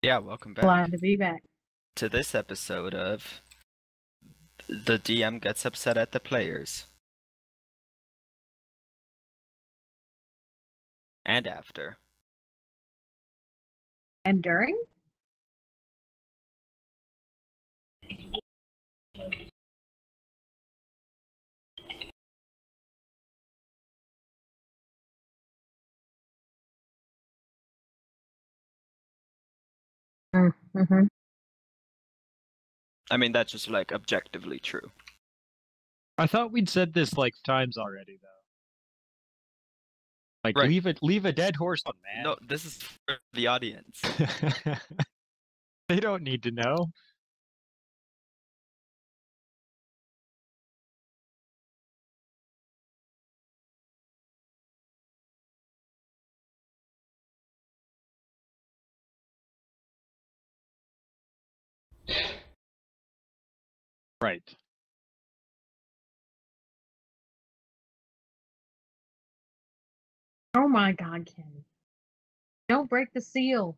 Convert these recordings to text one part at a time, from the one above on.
Yeah, welcome back Glad to be back. to this episode of The DM Gets Upset at the Players. And after. And during? Mm-hmm. I mean, that's just like objectively true. I thought we'd said this like times already, though. Like, Right. leave a dead horse on, man. No, this is for the audience. They don't need to know. Right. Oh my god, Ken. Don't break the seal.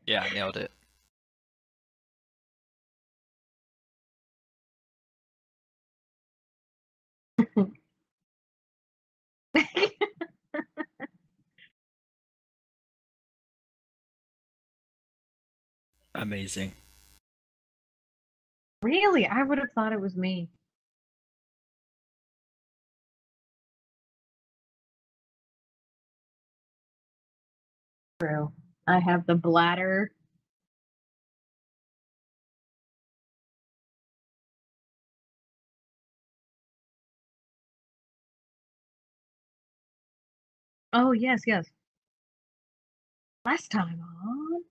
Yeah, nailed it. Amazing. Really? I would have thought it was me. True. I have the bladder. Oh, yes, yes. Last time on.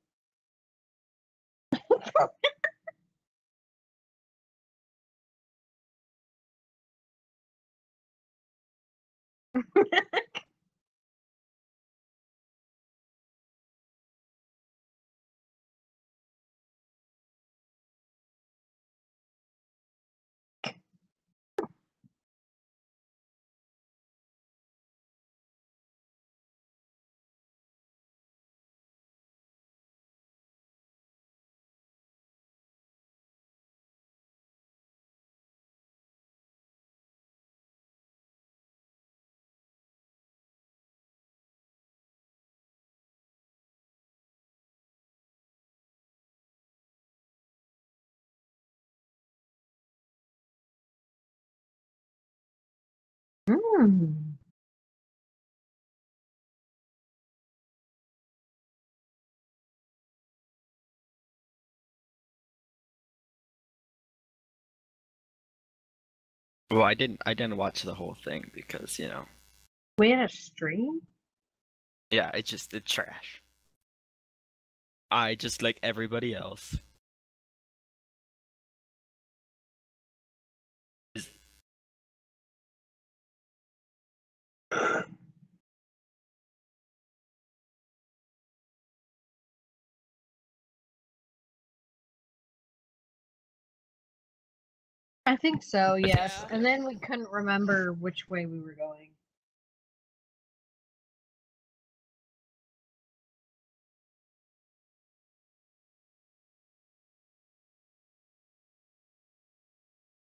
Mm. Well, I didn't watch the whole thing because, We had a stream? yeah, it's trash. I just like everybody else. Is- I think so, yes. Yeah. And then we couldn't remember which way we were going.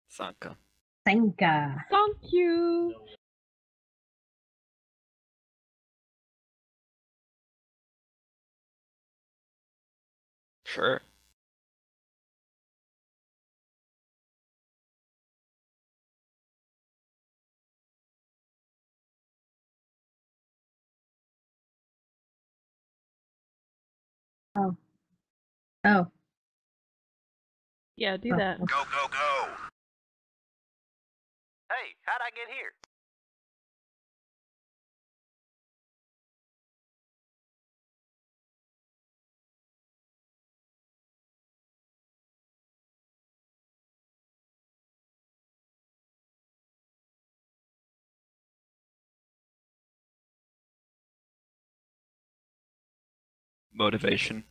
Sanka. Senka. Thank you. Sure. Oh. Oh. Yeah, do Oh. that. Go, go, go! Hey, how'd I get here? Motivation.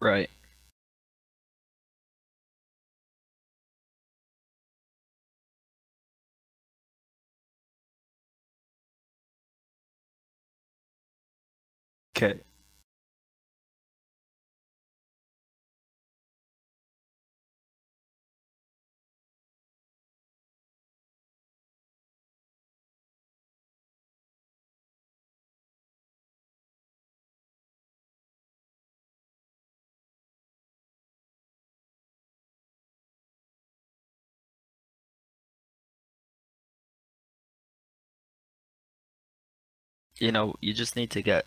Right. Okay. You know, you just need to get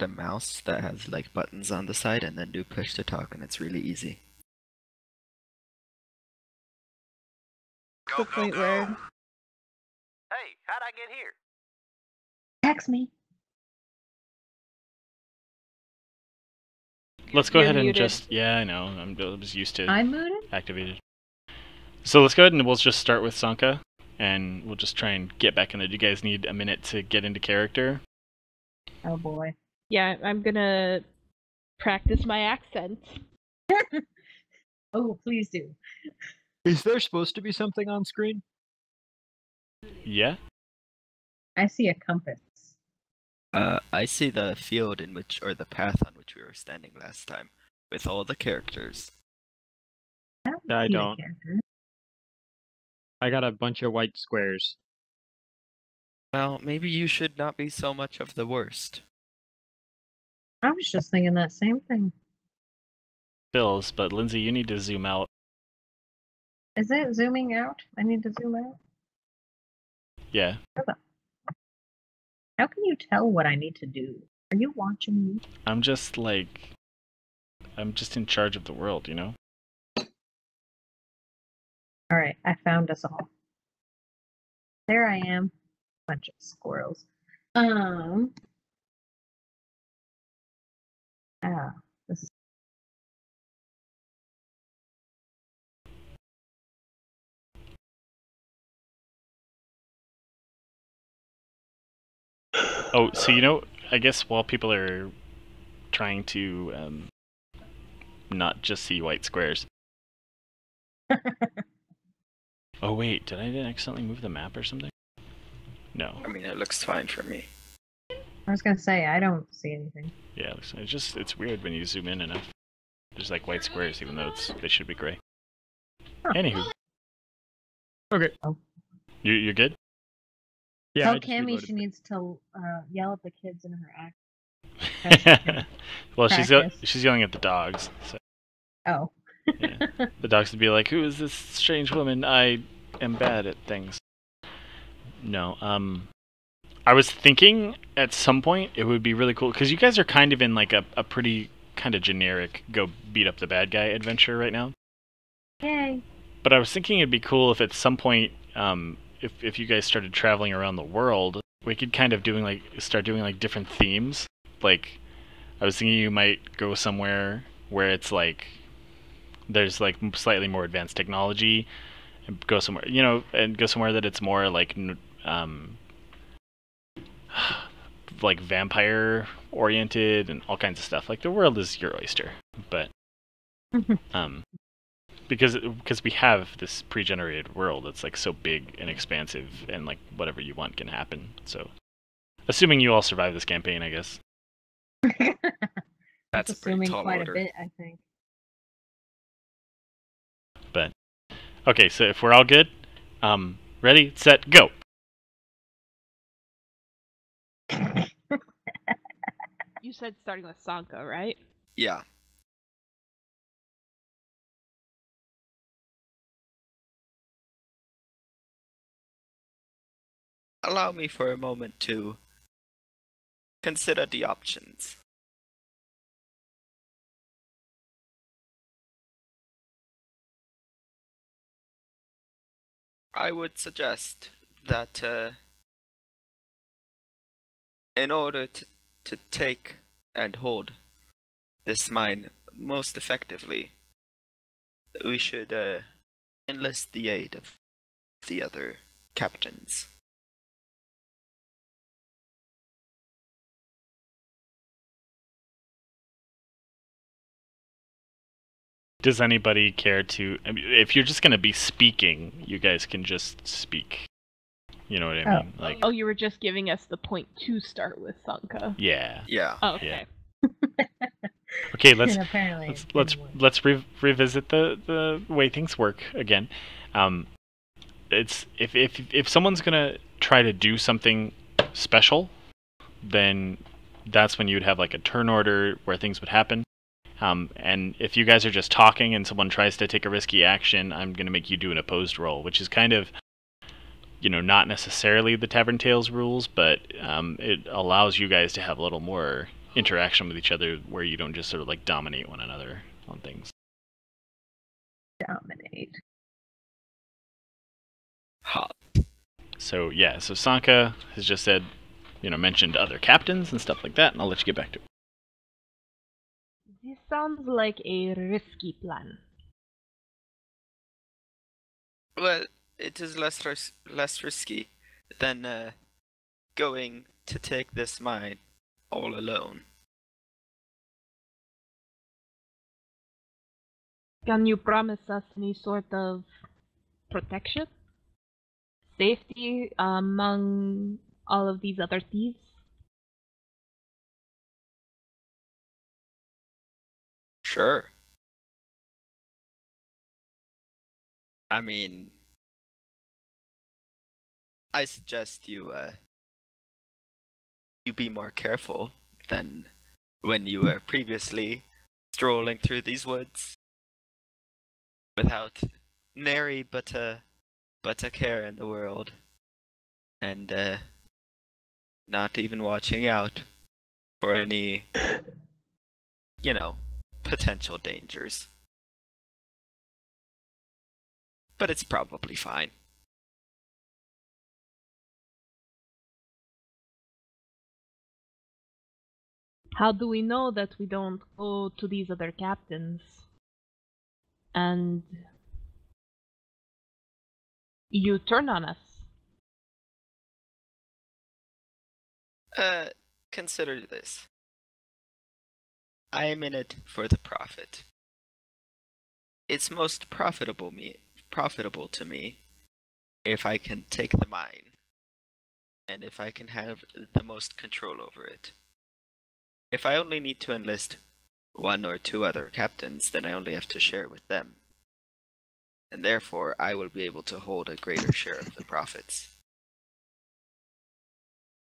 a mouse that has like buttons on the side and then do push to talk, and it's really easy. Go, The go, point go. where Hey, how'd I get here? text me. Let's go You're ahead and muted. just... Yeah, I know. I'm just used to I'm muted. activated. So let's go ahead and we'll just start with Sanka, and we'll just try and get back in it. Do you guys need a minute to get into character? Oh boy. Yeah, I'm gonna practice my accent. Oh, please do. Is there supposed to be something on screen? Yeah? I see a compass. I see the field in which, or the path on which we were standing last time, with all the characters. I don't I see the don't. character. I got a bunch of white squares. Well, maybe you should not be so much of the worst. I was just thinking that same thing. Bills, but Lindsay, you need to zoom out. Is it zooming out? I need to zoom out. Yeah. How can you tell what I need to do? Are you watching me? I'm just in charge of the world, you know? All right, I found us all. There I am. Bunch of squirrels. Ah, this is Oh, so you know, I guess while people are trying to not just see white squares. Oh wait, did I accidentally move the map or something? No. I mean, it looks fine for me. I was gonna say I don't see anything. Yeah, it's weird when you zoom in enough. There's like white squares, even though they should be gray. Huh. Anywho. Okay. Oh. You're good? Yeah. Tell I just Cammy reloaded she it. needs to yell at the kids in her act. Well, Practice. she's yelling at the dogs. So Oh. yeah. The dogs would be like, "Who is this strange woman? I am bad at things." No. I was thinking at some point it would be really cool because you guys are kind of in like a pretty kind of generic go beat up the bad guy adventure right now. Yay. But I was thinking it'd be cool if at some point, if you guys started traveling around the world, we could kind of start doing like different themes. Like, I was thinking you might go somewhere where it's like there's like slightly more advanced technology, and go somewhere, and go somewhere that it's more like like vampire oriented and all kinds of stuff. Like the world is your oyster, but because we have this pre-generated world that's like so big and expansive and like whatever you want can happen. So assuming you all survive this campaign, I guess. That's a pretty assuming tall quite order. a bit, I think. But okay, so if we're all good, ready, set, go. You said starting with Sanka, right? Yeah. Allow me for a moment to consider the options. I would suggest that in order to take and hold this mine most effectively, we should enlist the aid of the other captains. Does anybody care to? I mean, if you're just gonna be speaking, you guys can just speak. You know what I mean? Like, Oh, you were just giving us the point to start with, Sanka. yeah. Yeah. Oh, okay. Okay, let's And apparently it let's didn't work. let's revisit the way things work again. It's if someone's gonna try to do something special, then that's when you'd have like a turn order where things would happen. And if you guys are just talking and someone tries to take a risky action, I'm gonna make you do an opposed roll, which is kind of, you know, not necessarily the Tavern Tales rules, but it allows you guys to have a little more interaction with each other where you don't just sort of like dominate one another on things. Dominate. Hot. So yeah, so Sanka has just said, you know, mentioned other captains and stuff like that, and I'll let you get back to it. This sounds like a risky plan. Well, it is less risky than going to take this mine all alone. Can you promise us any sort of protection? Safety among all of these other thieves? Sure. I mean, I suggest you be more careful than when you were previously strolling through these woods without nary but a care in the world, and not even watching out for any, you know, potential dangers. But it's probably fine. How do we know that we don't go to these other captains and you turn on us? Consider this. I am in it for the profit. It's most profitable to me if I can take the mine, and if I can have the most control over it. If I only need to enlist one or two other captains, then I only have to share with them. And therefore, I will be able to hold a greater share of the profits.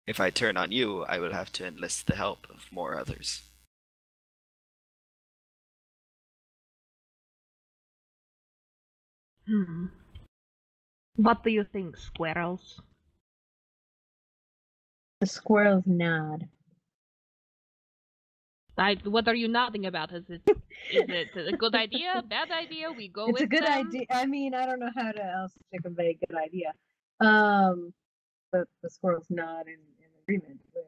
If I turn on you, I will have to enlist the help of more others. What do you think, squirrels? The squirrels nod. What are you nodding about? Is it a good idea? Bad idea? We go It's with a good them? idea. I mean, I don't know how else to convey good idea. But the squirrels nod in agreement with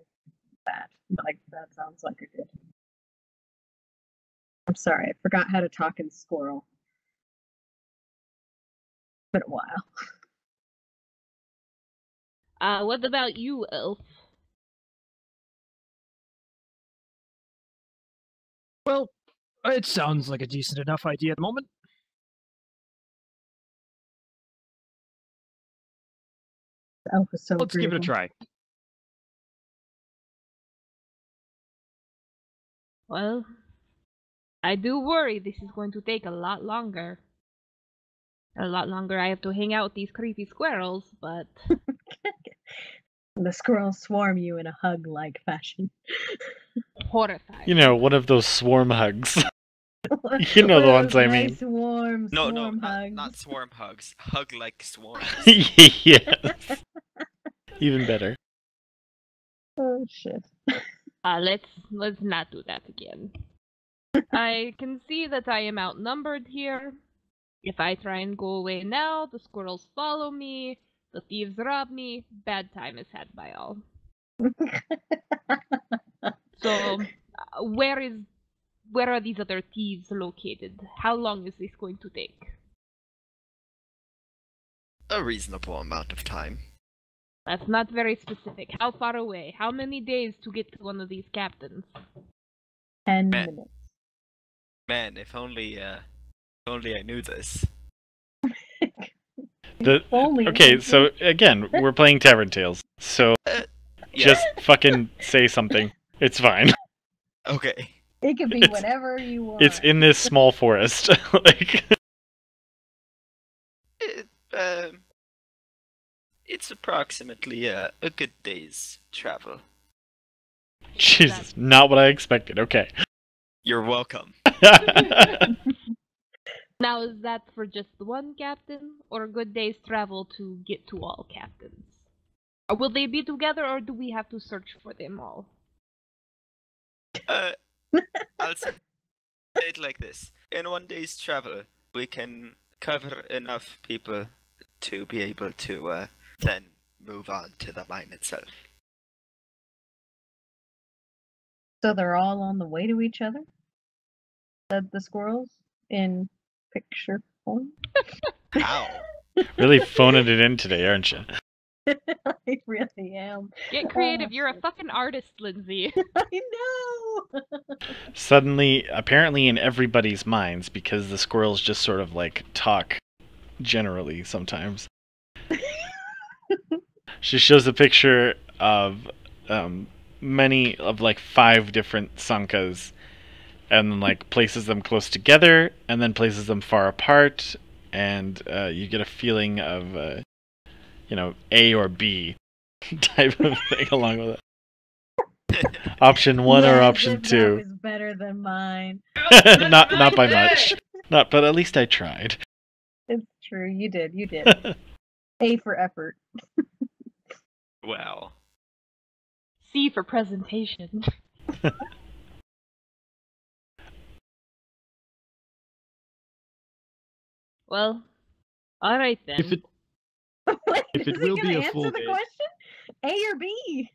that. Like, that sounds like a good. I'm sorry, I forgot how to talk in squirrel. It's been a while. What about you, elf? Well, it sounds like a decent enough idea at the moment. The elf is so Let's give it a agreeable. try. Well, I do worry this is going to take a lot longer. A lot longer I have to hang out with these creepy squirrels, but The squirrels swarm you in a hug-like fashion. horrifying. You know, one of those swarm hugs. You know the One of ones those I mean. nice warm No, swarm not, hugs. not swarm hugs. Hug like swarms. Yes. Even better. Oh shit. Let's not do that again. I can see that I am outnumbered here. If I try and go away now, the squirrels follow me, the thieves rob me, bad time is had by all. So, where are these other thieves located? How long is this going to take? A reasonable amount of time. That's not very specific. How far away? How many days to get to one of these captains? 10 Man. minutes. Man, if only Only I knew this. Only Okay, so again, we're playing Tavern Tales, so Yeah. just fucking say something. It's fine. Okay. it could be it's- whatever you want. It's in this small forest. Like, It's approximately a good day's travel. Jesus, not what I expected. Okay. You're welcome. Now, is that for just the one captain, or a good day's travel to get to all captains? Or will they be together, or do we have to search for them all? I'll say it like this. In one day's travel, we can cover enough people to be able to then move on to the mine itself. So they're all on the way to each other? Said the squirrels in picture form? How? Really phoning it in today, aren't you? I really am. Get creative, Oh, you're a shit. fucking artist, Lindsay. I know! Suddenly, apparently in everybody's minds, because the squirrels just sort of like talk generally sometimes. She shows a picture of many of like 5 different sankas, and then like places them close together, and then places them far apart, and you get a feeling of A or B type of thing along with it. Option 1 or Yes, option if that 2. was better than mine. not by much. Not, but at least I tried. It's true, you did. A for effort. Well, C for presentation. Well, alright then. If it Wait, If it is he will be gonna a answer full the day. question? A or B?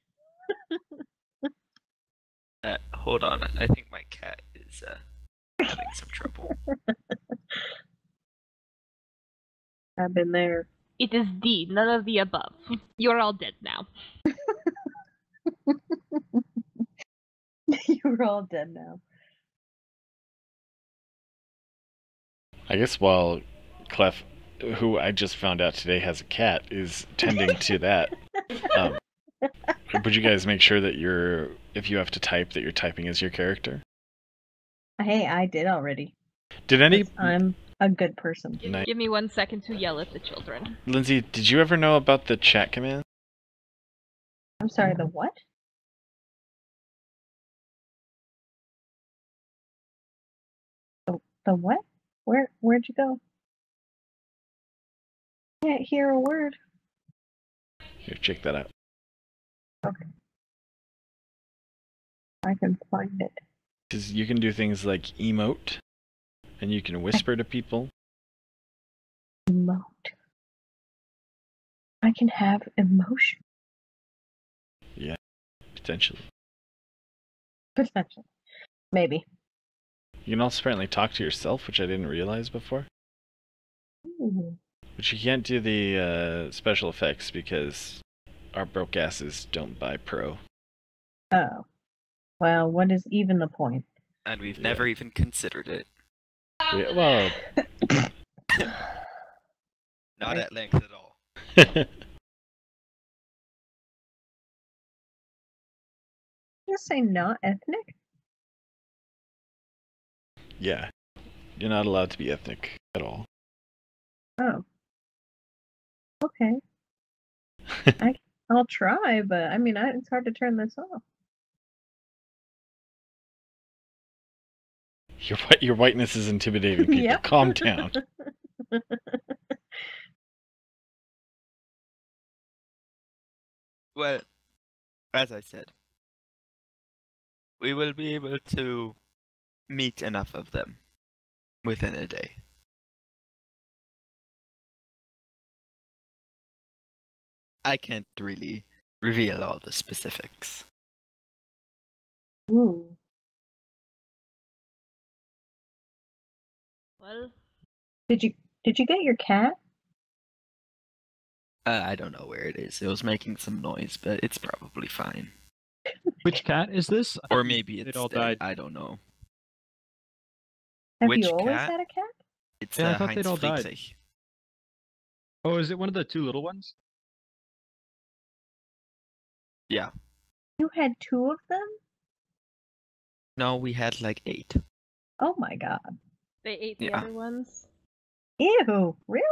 hold on. I think my cat is having some trouble. I've been there. It is D, none of the above. You're all dead now. You're all dead now. I guess while Clef, who I just found out today has a cat, is tending to that, would you guys make sure that if you have to type, that you're typing as your character? Hey, I did already. Did any... 'Cause I'm a good person. Ni- Give me 1 second to yell at the children. Lindsay, did you ever know about the chat command? I'm sorry, the what? The what? Where'd you go? Can't hear a word. Here, check that out. Okay. I can find it. Because you can do things like emote, and you can whisper to people. Emote. I can have emotion. Yeah, potentially. Potential. Maybe. You can also apparently talk to yourself, which I didn't realize before. Ooh. But you can't do the special effects because our broke asses don't buy pro. Oh. Well, what is even the point? And we've Yeah. never even considered it. Yeah, well, Not at length at all. Just say not ethnic? yeah, you're not allowed to be ethnic at all. Oh. Okay. I'll try, but I mean, it's hard to turn this off. Your whiteness is intimidating people. Yep. Calm down. Well, as I said, we will be able to meet enough of them within a day. I can't really reveal all the specifics. Ooh. Well, Did you get your cat? I don't know where it is. It was making some noise, but it's probably fine. Which cat is this? Or maybe It it's all dead. died. I don't know. Have Which you always cat? had a cat? It's Yeah, I thought Heinz they'd all died. Friedrich. Oh, is it one of the two little ones? Yeah. You had 2 of them? No, we had like 8. Oh my god. They ate the Yeah. other ones. Ew, really?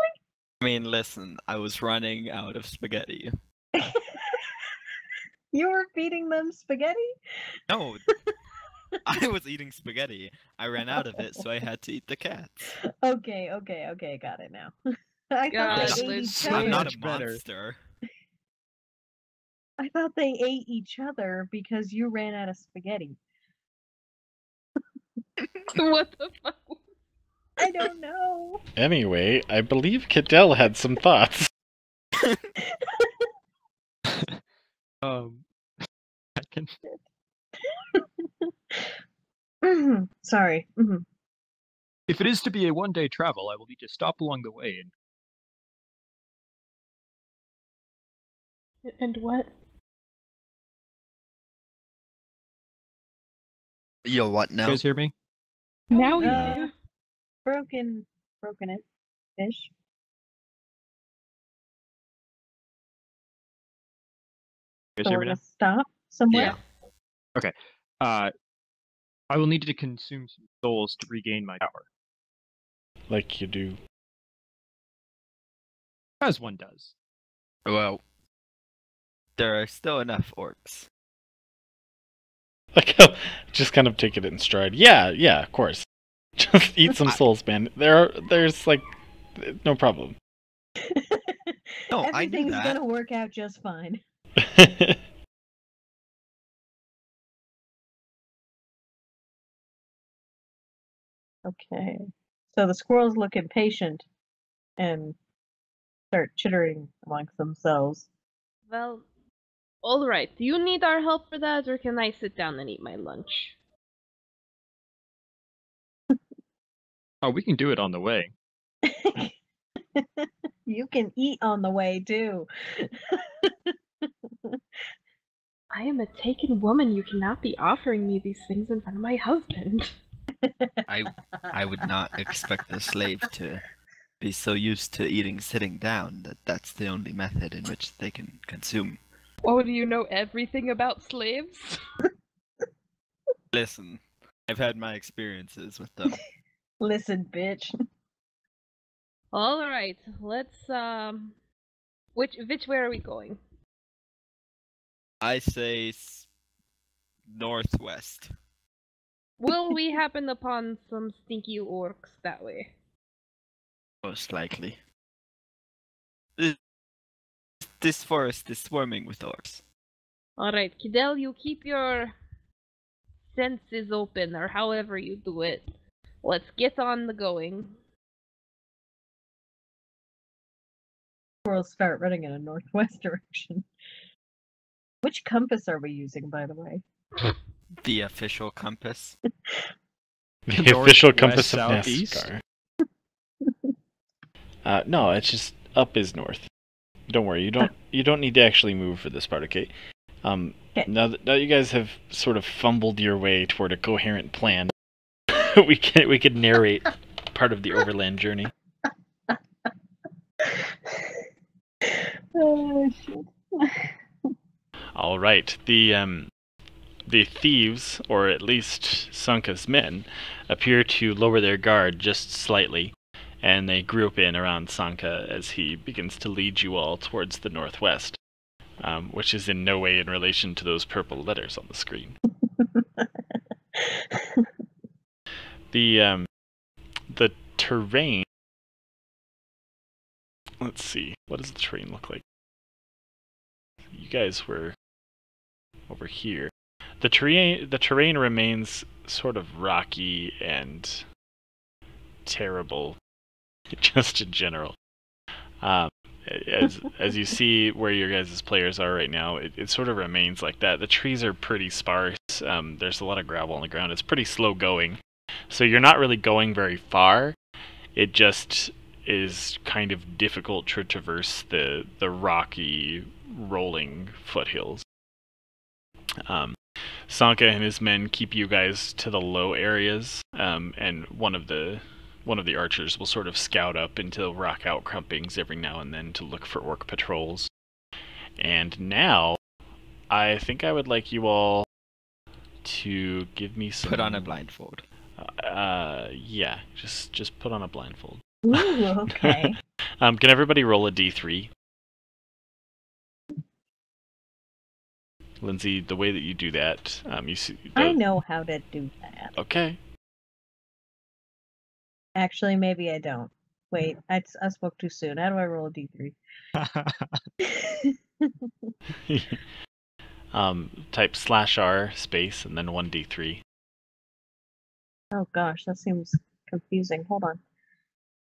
I mean, listen, I was running out of spaghetti. You were feeding them spaghetti? No, I was eating spaghetti. I ran out of it, so I had to eat the cats. Okay, got it now. I thought God, they ate Liz, each so I'm other. not much a better. monster. I thought they ate each other because you ran out of spaghetti. What the fuck? I don't know. Anyway, I believe Cadell had some thoughts. I can. Sorry. If it is to be a one-day travel, I will need to stop along the way. And what? Yo, what You now? guys hear me? Now you Uh, do. broken it ish. You guys So hear we're me now? gonna stop somewhere. Yeah. I will need to consume some souls to regain my power, Like you do. as one does. Well, there are still enough orcs. Like how just kind of taking it in stride. Yeah, of course. Just eat some souls, man. There's like no problem. No, I knew Everything's that. gonna work out just fine. Okay. So the squirrels look impatient and start chittering amongst themselves. Well, alright. Do you need our help for that, or can I sit down and eat my lunch? Oh, we can do it on the way. You can eat on the way too. I am a taken woman. You cannot be offering me these things in front of my husband. I would not expect a slave to be so used to eating sitting down that that's the only method in which they can consume. Oh, do you know everything about slaves? Listen, I've had my experiences with them. Listen, bitch. Alright, let's, which way are we going? I say northwest. Will we happen upon some stinky orcs that way? Most likely. This forest is swarming with orcs. Alright, Kidel, you keep your senses open, or however you do it. Let's get on the going. Squirrels start running in a northwest direction. Which compass are we using, by the way? The official compass. The official Northwest, compass of southeast? NASCAR. No, it's just up is north. Don't worry, you don't need to actually move for this part, okay? Now that you guys have sort of fumbled your way toward a coherent plan, we could narrate part of the overland journey. Oh, shit. All right, the thieves, or at least Sanka's men, appear to lower their guard just slightly, and they group in around Sanka as he begins to lead you all towards the northwest, which is in no way in relation to those purple letters on the screen. The terrain. Let's see. What does the terrain look like? You guys were over here. The terrain remains sort of rocky and terrible, just in general. As you see where your guys' players are right now, it sort of remains like that. The trees are pretty sparse. There's a lot of gravel on the ground. It's pretty slow going. So you're not really going very far. It just is kind of difficult to traverse the rocky, rolling foothills. Sanka and his men keep you guys to the low areas, and one of the one of the archers will sort of scout up into rock outcroppings every now and then to look for orc patrols. And now, I think I would like you all to give me some... Put on a blindfold. Yeah, just put on a blindfold. Ooh, okay. Can everybody roll a d3? Lindsay, the way that you do that, you see... I know how to do that. Okay. Actually, maybe I don't. Wait, I spoke too soon. How do I roll a d3? Type /r space and then 1d3. Oh gosh, that seems confusing. Hold on.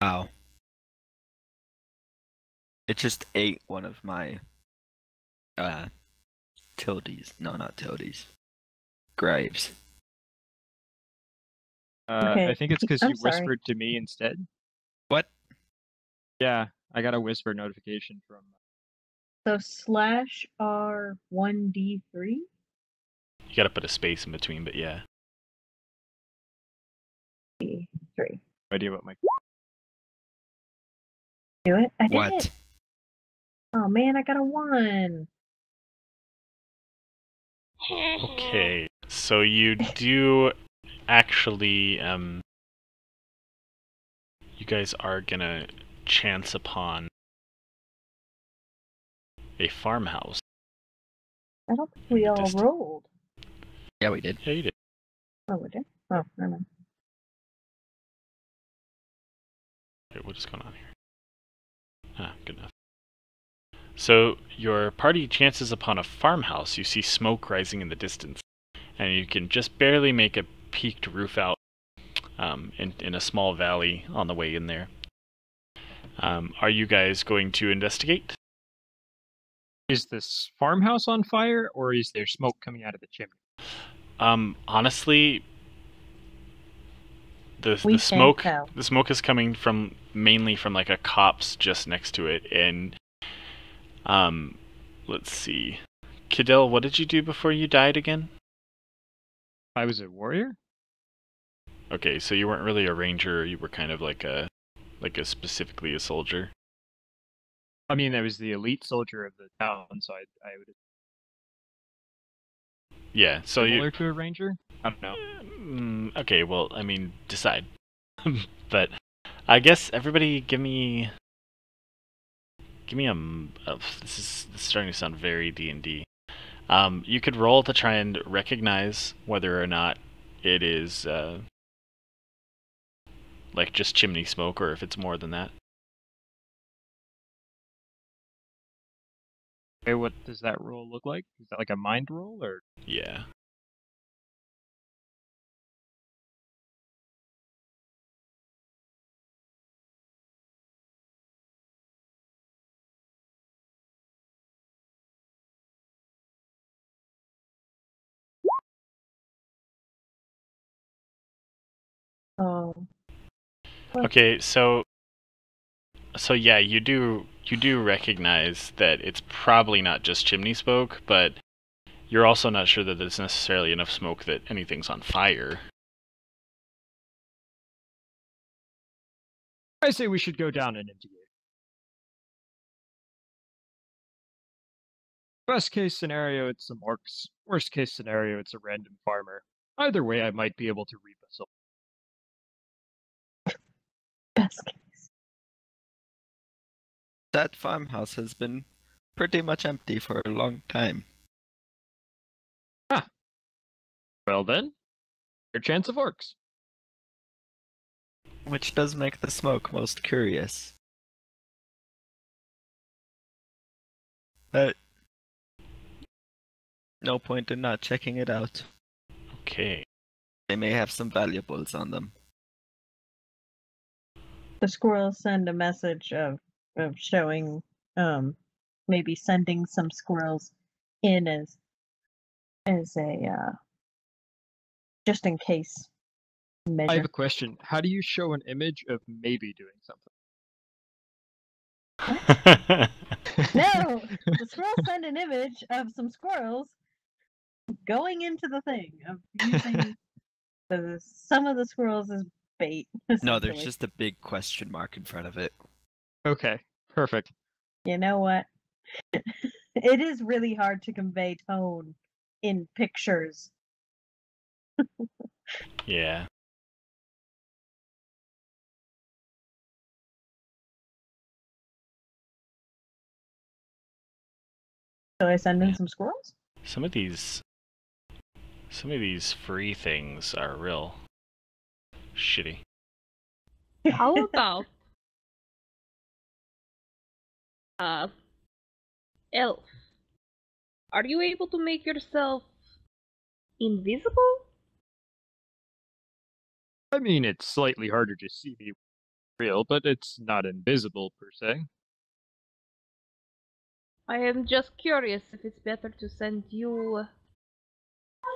Wow. It just ate one of my tildes. No, not tildes. Graves. Okay, I think it's because I'm you sorry. whispered to me instead. What? Yeah, I got a whisper notification from. So /r1d3? You gotta put a space in between, but yeah. 3. No idea what my. Do it? I did What? it! Oh man, I got a 1! Okay, so you do actually, you guys are gonna chance upon a farmhouse. I don't think we all Distance. rolled. Yeah, we did. Yeah, you did. Oh, we did? Oh, never mind. Wait, what is going on here? Ah, good enough. So, your party chances upon a farmhouse. You see smoke rising in the distance, and you can just barely make a peaked roof out in a small valley on the way in there. Are you guys going to investigate? Is this farmhouse on fire, or is there smoke coming out of the chimney? Honestly, We the can't smoke tell. the smoke is coming from mainly from like a copse just next to it, and let's see. Cadell, what did you do before you died again? I was a warrior. Okay, so you weren't really a ranger, you were kind of like a specifically a soldier. I mean, I was the elite soldier of the town, so I would Yeah, so similar you to a ranger. I don't know. okay, well, I mean, decide. But I guess everybody give me this is starting to sound very D&D. You could roll to try and recognize whether or not it is like just chimney smoke or if it's more than that. Okay, what does that roll look like? Is that like a mind roll, or? Yeah. Oh. Okay, so yeah, you do recognize that it's probably not just chimney smoke, but you're also not sure that there's necessarily enough smoke that anything's on fire. I say we should go down and investigate. Best case scenario, it's some orcs. Worst case scenario, it's a random farmer. Either way, I might be able to reap a soul. Best case. That farmhouse has been pretty much empty for a long time. Well then, your chance of orcs. Which does make the smoke most curious. But no point in not checking it out. Okay. They may have some valuables on them. The squirrels send a message of showing, maybe sending some squirrels in as a just in case measure. I have a question. How do you show an image of maybe doing something? No, the squirrels send an image of some squirrels going into the thing of using some of the squirrels as bait. No, there's essentially. just a big question mark in front of it. Okay, perfect. You know what? It is really hard to convey tone in pictures. Yeah. So I send in Yeah. some squirrels? Some of these free things are real shitty. How about elf? Are you able to make yourself invisible? I mean, it's slightly harder to see me real, but it's not invisible per se. I am just curious if it's better to send you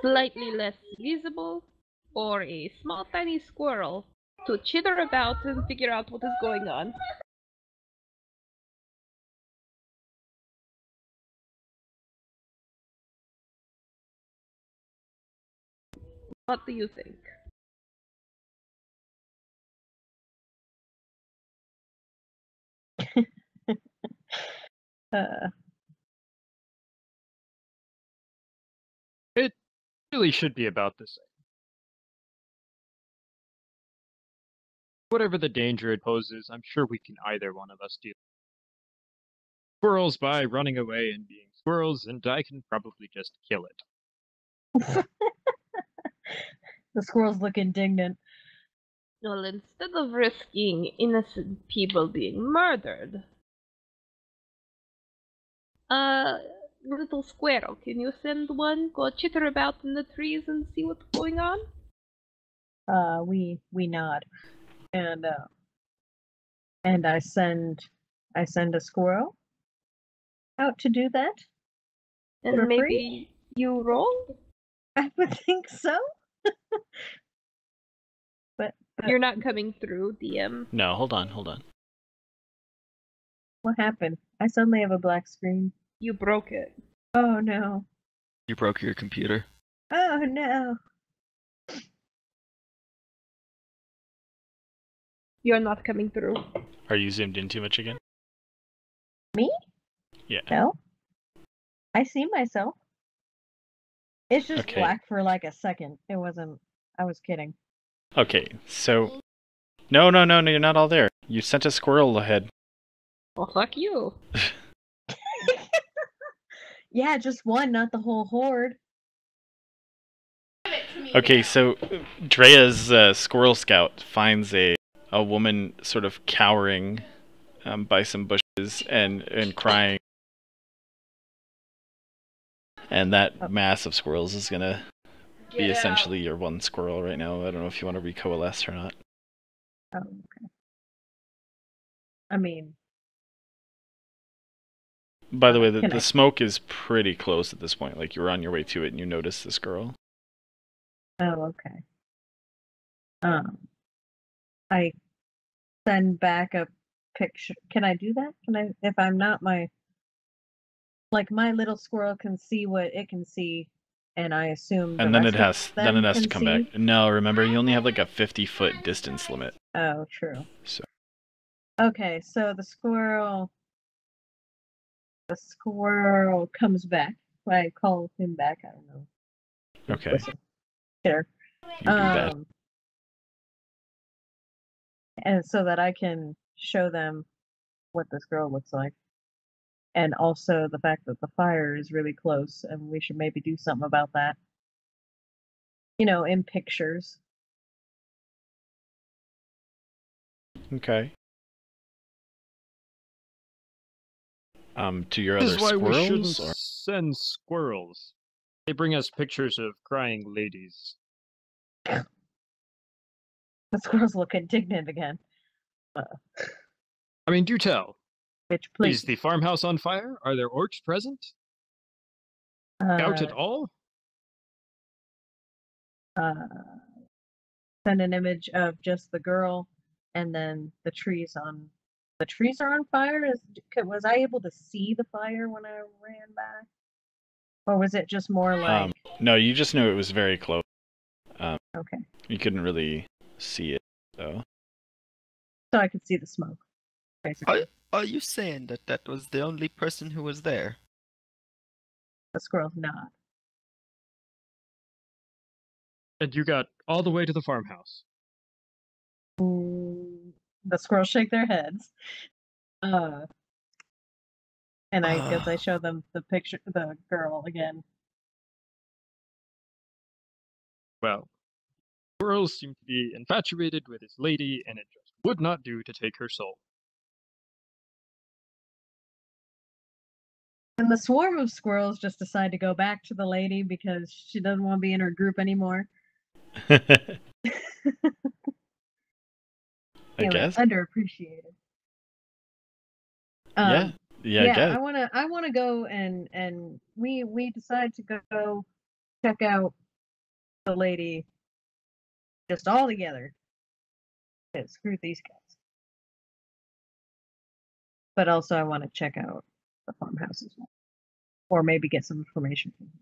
slightly less visible or a small tiny squirrel to chitter about and figure out what is going on. What do you think? Uh, It really should be about the same. Whatever the danger it poses, I'm sure we can either one of us deal. Squirrels by running away and being squirrels, and I can probably just kill it. the squirrels look indignant. Well, instead of risking innocent people being murdered, little squirrel, can you send one go chitter about in the trees and see what's going on? We nod, and I send a squirrel out to do that. And For maybe free? you roll? I would think so. but You're not coming through, DM. No, hold on. what happened? I suddenly have a black screen. You broke it. Oh no! You broke your computer. Oh no! You're not coming through. Are you zoomed in too much again? Me? Yeah. No. I see myself. It's just Okay. black for like a second. It wasn't. I was kidding. Okay, so... No, you're not all there. You sent a squirrel ahead. Well, fuck you. Yeah, just one, not the whole horde. Okay, so Drea's Squirrel Scout finds a woman sort of cowering by some bushes and crying. And that mass of squirrels is gonna be essentially your one squirrel right now. I don't know if you want to recoalesce or not. Oh, okay. I mean, By the way, Can I- the smoke is pretty close at this point. Like, you're on your way to it and you notice this girl. oh, okay. I send back a picture. Can I do that? Can I, if I'm not my little squirrel can see what it can see, and I assume And the then it rest of has them to can come see? back. No, remember, you only have like a 50-foot distance limit. Oh, true. So Okay, so the squirrel comes back. I call him back. I don't know. okay, Listen, here. you do that. And so that I can show them what this girl looks like. And also the fact that the fire is really close and we should maybe do something about that. You know, in pictures. Okay. To your This other is why we shouldn't squirrels? Or... send squirrels. They bring us pictures of crying ladies. The squirrels look indignant again. I mean, do tell. Bitch, please. Is the farmhouse on fire? Are there orcs present? Out at all? Send an image of just the girl and then the trees are on fire. Was I able to see the fire when I ran back, or was it just more like No, you just knew it was very close. okay? You couldn't really see it. Oh. So I could see the smoke, basically. Are you saying that that was the only person who was there? The squirrel's not. And you got all the way to the farmhouse. The squirrels shake their heads. And I guess I show them the picture, the girl again. Well, squirrels seem to be infatuated with his lady, and it just would not do to take her soul. And the swarm of squirrels just decide to go back to the lady because she doesn't want to be in her group anymore. I Feeling guess. underappreciated. Yeah, I guess. I wanna go and we decide to go check out the lady just all together. Yeah, screw these guys. But also I want to check out the farmhouse as well. Or maybe get some information from him.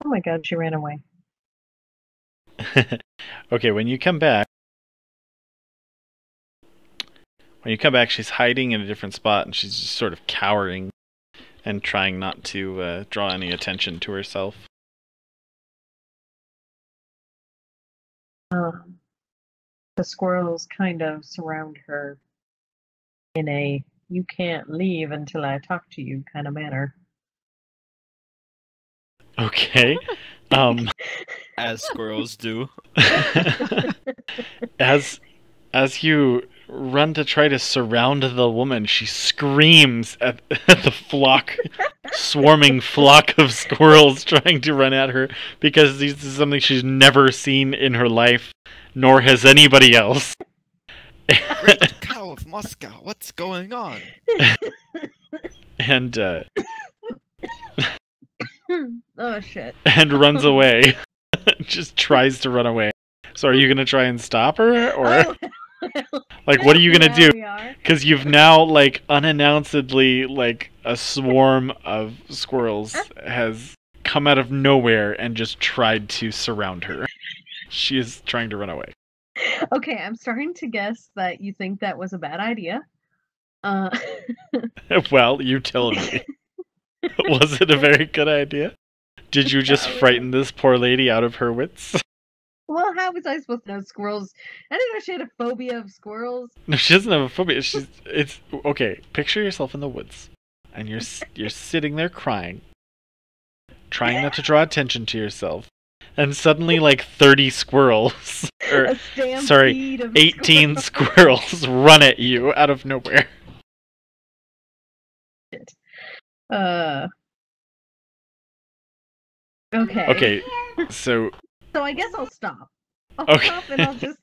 Oh my god, she ran away. Okay, when you come back, she's hiding in a different spot, and she's just sort of cowering and trying not to draw any attention to herself. The squirrels kind of surround her in a "you can't leave until I talk to you" kind of manner. Okay. As squirrels do. As you run to try to surround the woman, she screams at the swarming flock of squirrels trying to run at her, because this is something she's never seen in her life, nor has anybody else. Great cow of Moscow, what's going on? And Oh shit. and runs away. Just tries to run away. So are you gonna try and stop her, or like what are you gonna do? Because you've now, like, unannouncedly, like, a swarm of squirrels has come out of nowhere and just tried to surround her. She is trying to run away. Okay, I'm starting to guess that you think that was a bad idea. Well, you tell me. Was it a very good idea? Did you just frighten this poor lady out of her wits? Well, how was I supposed to know squirrels? I didn't know she had a phobia of squirrels. No, she doesn't have a phobia. It's okay. Picture yourself in the woods, and you're sitting there crying, trying not to draw attention to yourself, and suddenly, like, 30 squirrels, or sorry, 18 squirrels run at you out of nowhere. Shit. Okay. Okay, so I guess I'll stop. Okay. Stop and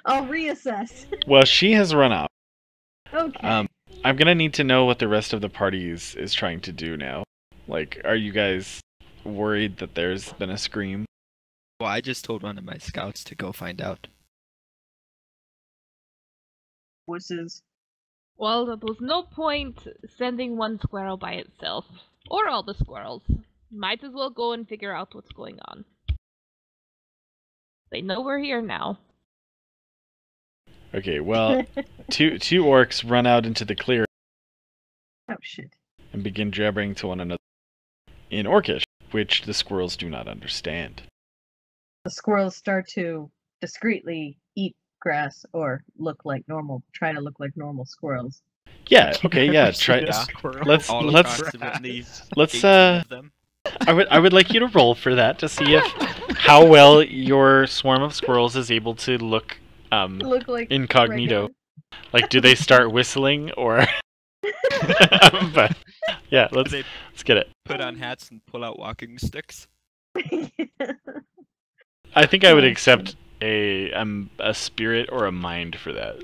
I'll reassess. Well, she has run off. Okay. I'm gonna need to know what the rest of the party is trying to do now. Like, are you guys worried that there's been a scream? Well, I just told one of my scouts to go find out. Wusses. Well, there was no point sending one squirrel by itself. Or all the squirrels. Might as well go and figure out what's going on. They know we're here now. Okay, well, two orcs run out into the clearing. Oh shit. And begin jabbering to one another in Orcish, which the squirrels do not understand. The squirrels start to discreetly eat grass or try to look like normal squirrels. Yeah, okay, yeah, try. Yeah. Let's Approximately let's 18 of them. I would like you to roll for that to see how well your swarm of squirrels is able to look like incognito. regular. Like, do they start whistling, or but yeah, let's get it. Put on hats and pull out walking sticks. I think I would accept a spirit or a mind for that.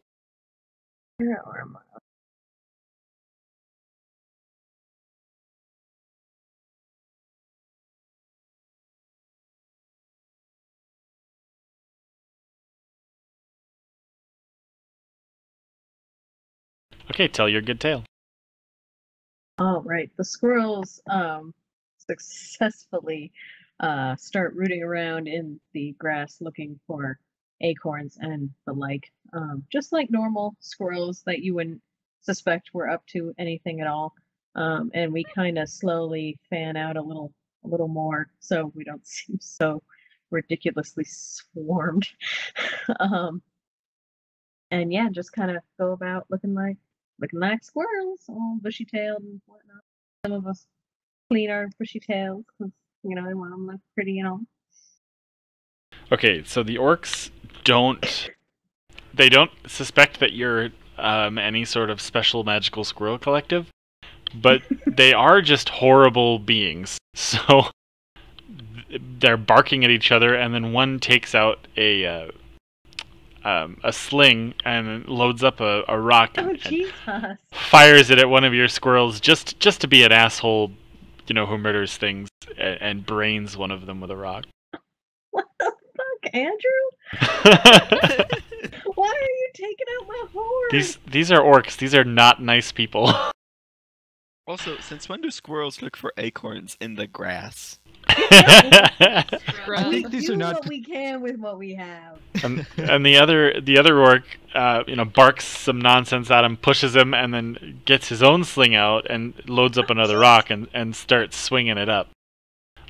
Okay, tell your good tale. Oh, right. The squirrels successfully start rooting around in the grass looking for acorns and the like. Just like normal squirrels that you wouldn't suspect were up to anything at all. And we kind of slowly fan out a little more so we don't seem so ridiculously swarmed. um, and yeah, just kind of go about looking like squirrels, all bushy tailed and whatnot. Some of us clean our bushy tails because we want them to look pretty and all. Okay, so the orcs don't suspect that you're any sort of special magical squirrel collective, but they are just horrible beings. So they're barking at each other, and then one takes out a sling and loads up a rock Oh and Jesus! fires it at one of your squirrels just to be an asshole, who murders things and brains one of them with a rock. What the fuck, Andrew? Why are you taking out my horse? These are orcs. These are not nice people. Also, since when do squirrels look for acorns in the grass? I think these do are not. what we can with what we have. and the other orc, barks some nonsense at him, pushes him, and then gets his own sling out and loads up another rock and starts swinging it up,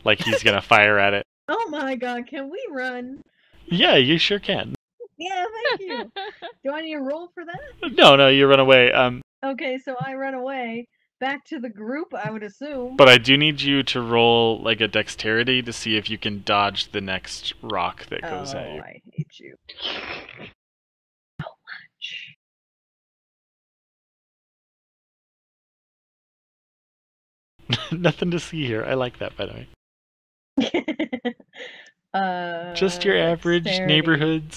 like he's gonna fire at it. Oh my god, can we run? Yeah, you sure can. Yeah, thank you. Do I need to roll for that? No, you run away. Okay, so I run away. Back to the group, I would assume. But I do need you to roll like a dexterity to see if you can dodge the next rock that goes at you. I hate you. So much. Nothing to see here. I like that, by the way. Just your average dexterity. neighborhood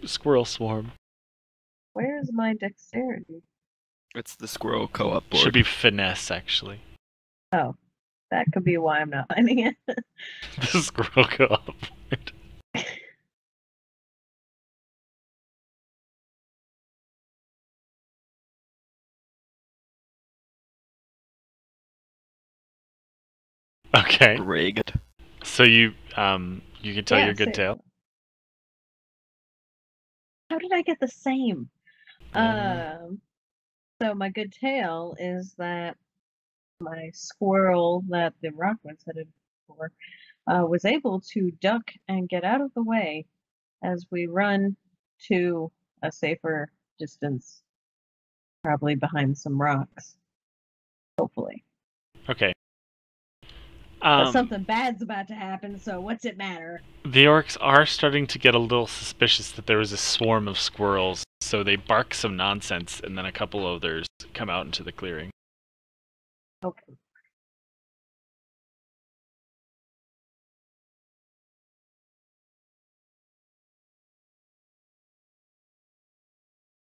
squirrel swarm. Where's my dexterity? It's the squirrel co-op board. Should be finesse, actually. Oh, that could be why I'm not finding it. The squirrel co-op board. Okay. Rigged. So you can tell your good tale. How did I get the same? Mm. So my good tale is that my squirrel that the rock was headed for was able to duck and get out of the way as we run to a safer distance, probably behind some rocks. Hopefully. Okay. But something bad's about to happen, so what's it matter? The orcs are starting to get a little suspicious that there was a swarm of squirrels, so they bark some nonsense, and then a couple others come out into the clearing. Okay.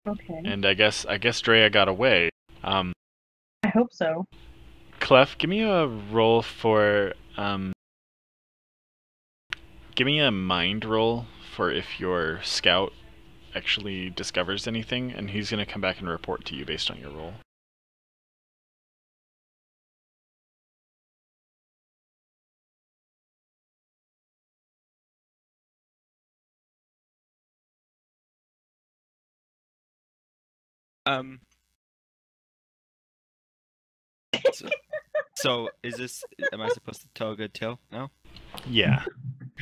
Okay. And I guess Drea got away. I hope so. Clef, give me a roll for give me a mind roll for if your scout actually discovers anything, and he's gonna come back and report to you based on your roll. So is this? Am I supposed to tell a good tale now? Yeah.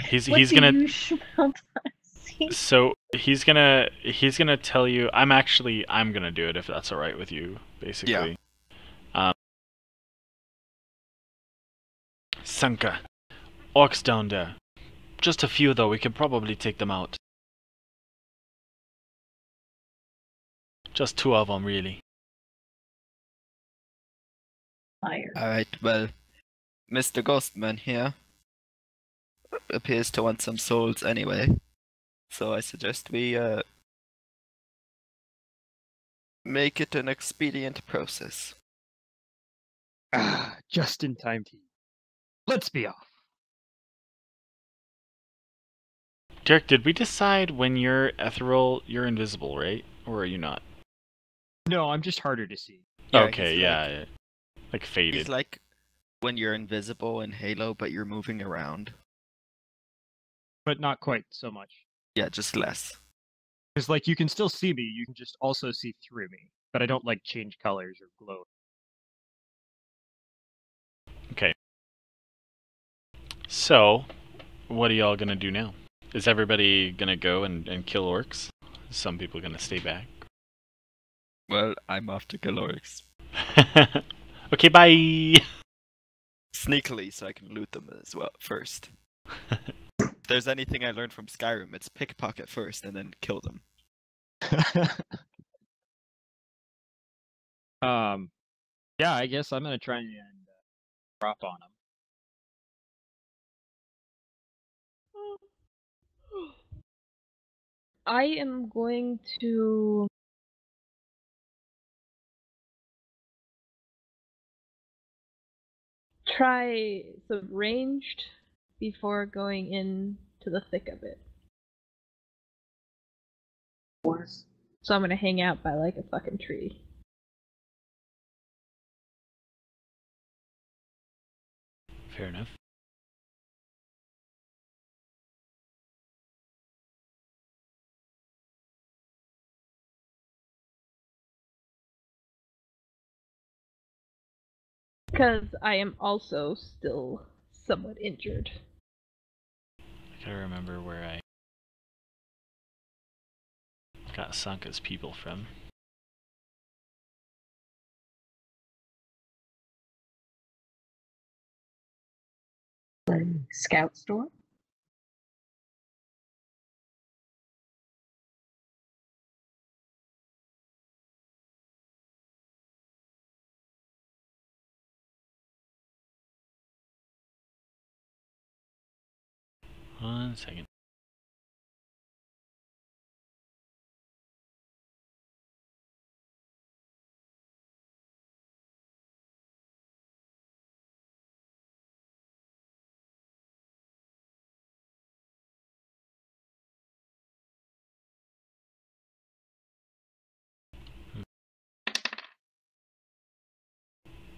He's What do gonna. you smell see? So he's gonna tell you. I'm gonna do it if that's all right with you. Basically. Yeah. Sanka, orcs down there. Just a few though. We could probably take them out. Just 2 of them, really. Fire. Alright, well, Mr. Ghostman here appears to want some souls anyway. So I suggest we, make it an expedient process. Just in time, team. Let's be off. Derek, did we decide when you're ethereal, you're invisible, right? Or are you not? No, I'm just harder to see. Yeah, Okay, he's yeah. Like faded. It's like when you're invisible in Halo, but you're moving around. But not quite so much. Yeah, just less. Because, like, you can still see me, you can just also see through me. But I don't, like, change colors or glow. Okay. So, what are y'all gonna do now? Is everybody gonna go and kill orcs? Is some people gonna stay back? Well, I'm off to Calorix. Okay, bye! Sneakily, so I can loot them as well first. If there's anything I learned from Skyrim, it's pickpocket first and then kill them. Yeah, I guess I'm gonna try and drop on him. I am going to try some ranged before going into the thick of it. So I'm gonna hang out by like a fucking tree. Fair enough. Because I am also still somewhat injured. I gotta remember where I got sunk as people from. Scout store? One second.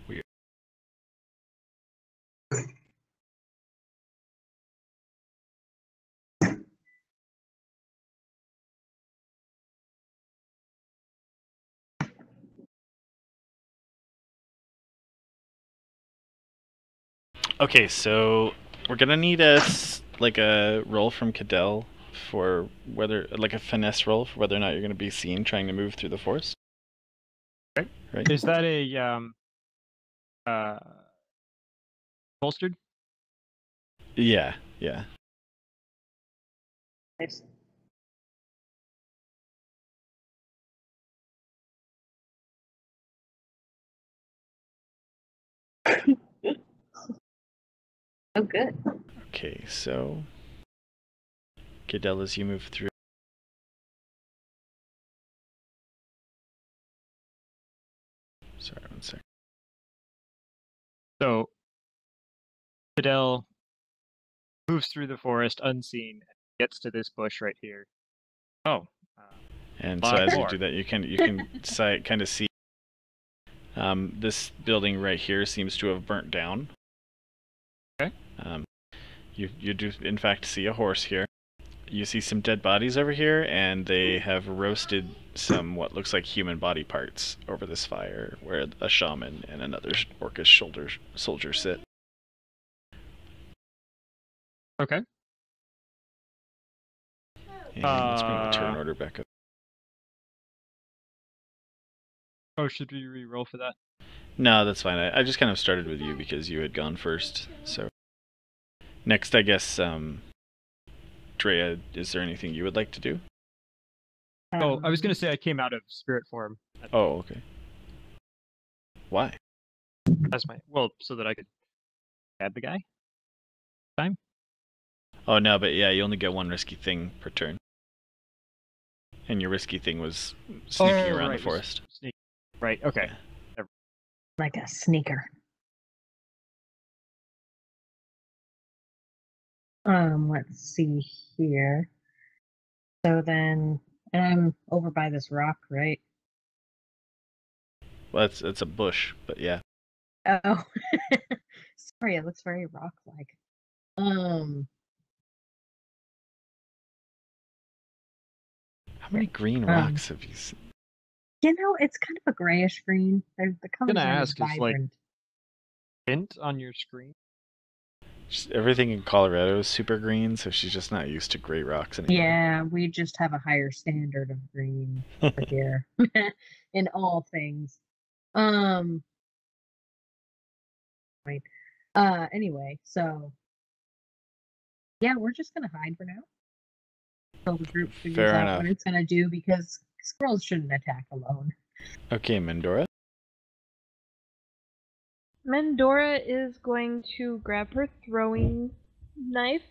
Weird. Okay, so we're gonna need like a roll from Cadell for whether, like a finesse roll for whether or not you're gonna be seen trying to move through the forest. Right? Is that a bolstered? Yeah, yeah. Nice. Oh, good. Okay, so Cadell, as you move through. Sorry, one second. So, Fidel moves through the forest unseen and gets to this bush right here. Oh. And so Lot as you more. do that, you can kind of see this building right here seems to have burnt down. Okay. You do in fact see a horse here. You see some dead bodies over here, and they have roasted some what looks like human body parts over this fire, where a shaman and another orcish soldier sit. Okay. And let's bring the turn order back up. Oh, should we re-roll for that? No, that's fine. I just kind of started with you because you had gone first. So next, I guess, Drea, is there anything you would like to do? Oh, I was going to say I came out of spirit form. Oh, okay. Why? As so that I could stab the guy? Time? Oh, no, but yeah, you only get one risky thing per turn. And your risky thing was sneaking around the forest. Right, okay. Yeah. Like a sneaker. Let's see here. So then, and I'm over by this rock, right? Well, it's a bush, but yeah. Oh, sorry, it looks very rock-like. How many green rocks have you seen? You know, it's kind of a grayish green. The colors gonna aren't as ask, is, like, vibrant. Hint on your screen. Just everything in Colorado is super green, so she's just not used to gray rocks anymore. Yeah, we just have a higher standard of green over here in all things. Right. Anyway, so yeah, we're just gonna hide for now until the group figures Fair out enough. what it's gonna do because squirrels shouldn't attack alone. Okay, Mendora. Mendora is going to grab her throwing knife.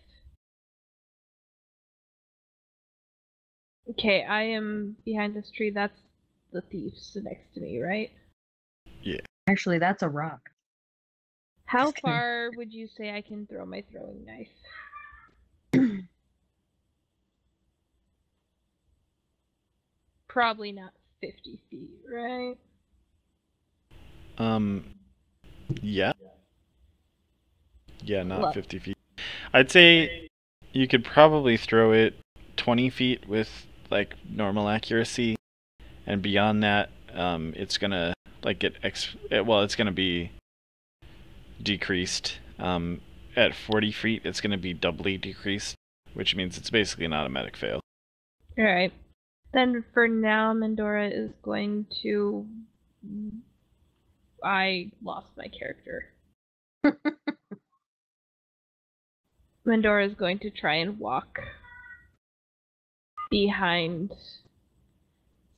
Okay, I am behind this tree. That's the thieves next to me, right? Actually, that's a rock. How Just kidding. far would you say I can throw my throwing knife? Probably not 50 feet, right? Yeah. Yeah, not Look. 50 feet. I'd say you could probably throw it 20 feet with, like, normal accuracy. And beyond that, it's gonna, like, it's gonna be decreased. At 40 feet, it's gonna be doubly decreased, which means it's basically an automatic fail. Alright. Then for now, Mendora is going to... I lost my character. Mendora is going to try and walk behind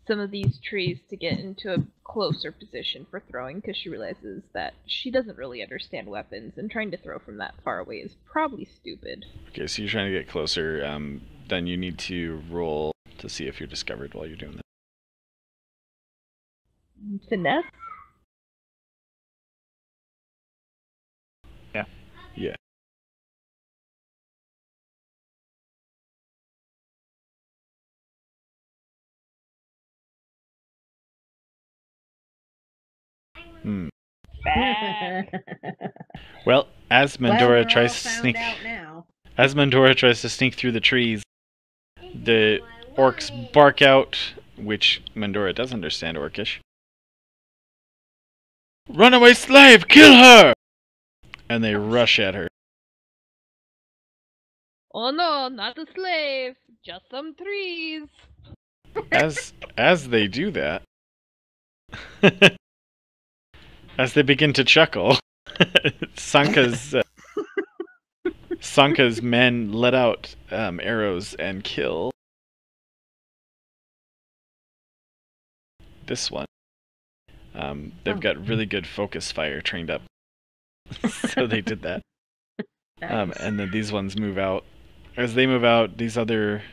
some of these trees to get into a closer position for throwing because she realizes that she doesn't really understand weapons and trying to throw from that far away is probably stupid. Okay, so you're trying to get closer. Then you need to roll to see if you're discovered while you're doing that. Finesse? Yeah. Well, as Mendora tries to sneak, as Mendora tries to sneak through the trees, the orcs bark out, which Mendora does understand Orcish. Runaway slave, kill her! And they rush at her. Oh no, not a slave, just some trees. As they do that, as they begin to chuckle, Sanka's men let out arrows and kill this one. They've got really good focus fire trained up, so they did that. And then these ones move out. As they move out, these other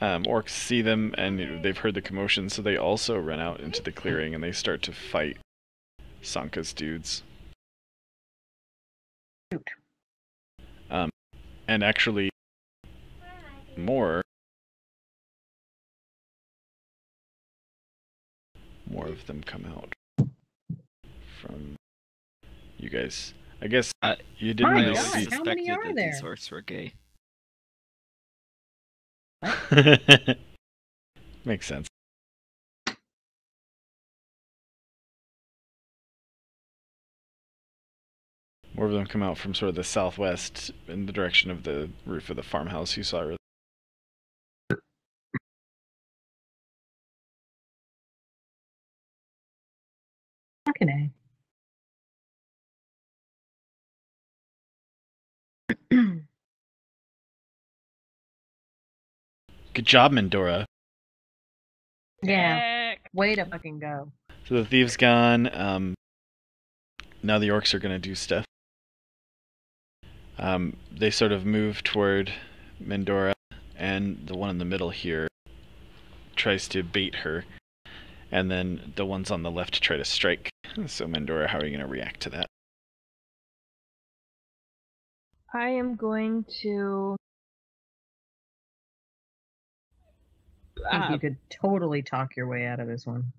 orcs see them, and they've heard the commotion, so they also run out into the clearing and they start to fight Sanka's dudes. And actually, more of them come out from you guys. I guess you didn't My really God, see. how many are that there? these orcs were gay. Makes sense. More of them come out from sort of the southwest in the direction of the roof of the farmhouse you saw earlier. Fucking A. Good job, Mendora. Yeah, Heck. way to fucking go. So the thieves gone. Now the orcs are gonna do stuff. They sort of move toward Mendora, and the one in the middle here tries to bait her, and then the ones on the left try to strike. So Mendora, how are you gonna react to that? I am going to... I think you could totally talk your way out of this one.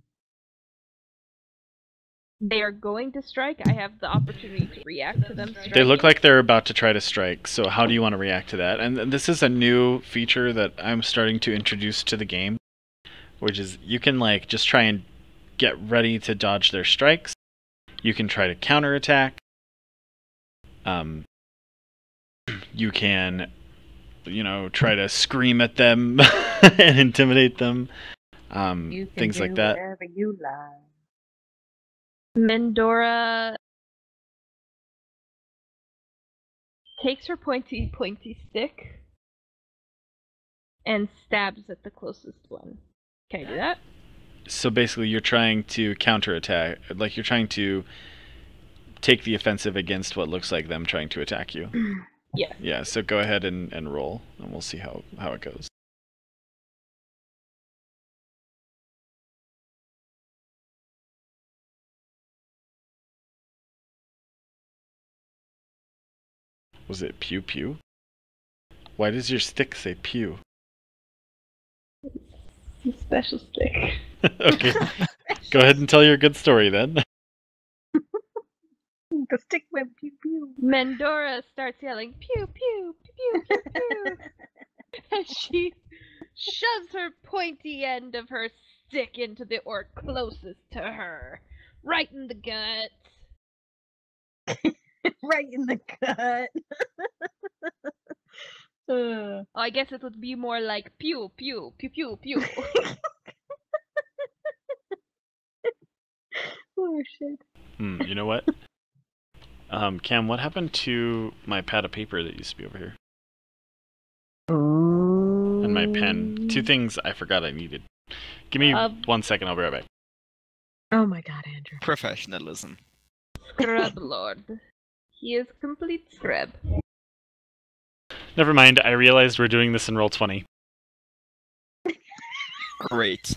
They are going to strike. I have the opportunity to react to them striking. They look like they're about to try to strike, so how do you want to react to that? And this is a new feature that I'm starting to introduce to the game, which is you can like just try and get ready to dodge their strikes. You can try to counterattack. You can, try to scream at them and intimidate them. You can Things do like that. whatever you like. Mendora takes her pointy stick and stabs at the closest one. Can I do that? So basically, you're trying to counterattack, like you're trying to take the offensive against what looks like them trying to attack you. Yeah. Yeah, so go ahead and roll, and we'll see how it goes. Was it pew pew? Why does your stick say pew? It's a special stick. Okay, go ahead and tell your good story then. The stick went pew pew. Mendora starts yelling, pew, pew, pew, pew, pew. And she shoves her pointy end of her stick into the orc closest to her. Right in the gut. Right in the gut. Oh, I guess it would be more like pew, pew, pew, pew, pew. Oh shit. You know what? Cam, what happened to my pad of paper that used to be over here? And my pen. Two things I forgot I needed. Give me 1 second, I'll be right back. Oh my god, Andrew. Professionalism. Scrub Lord. He is complete scrub. Never mind, I realized we're doing this in Roll20. Great.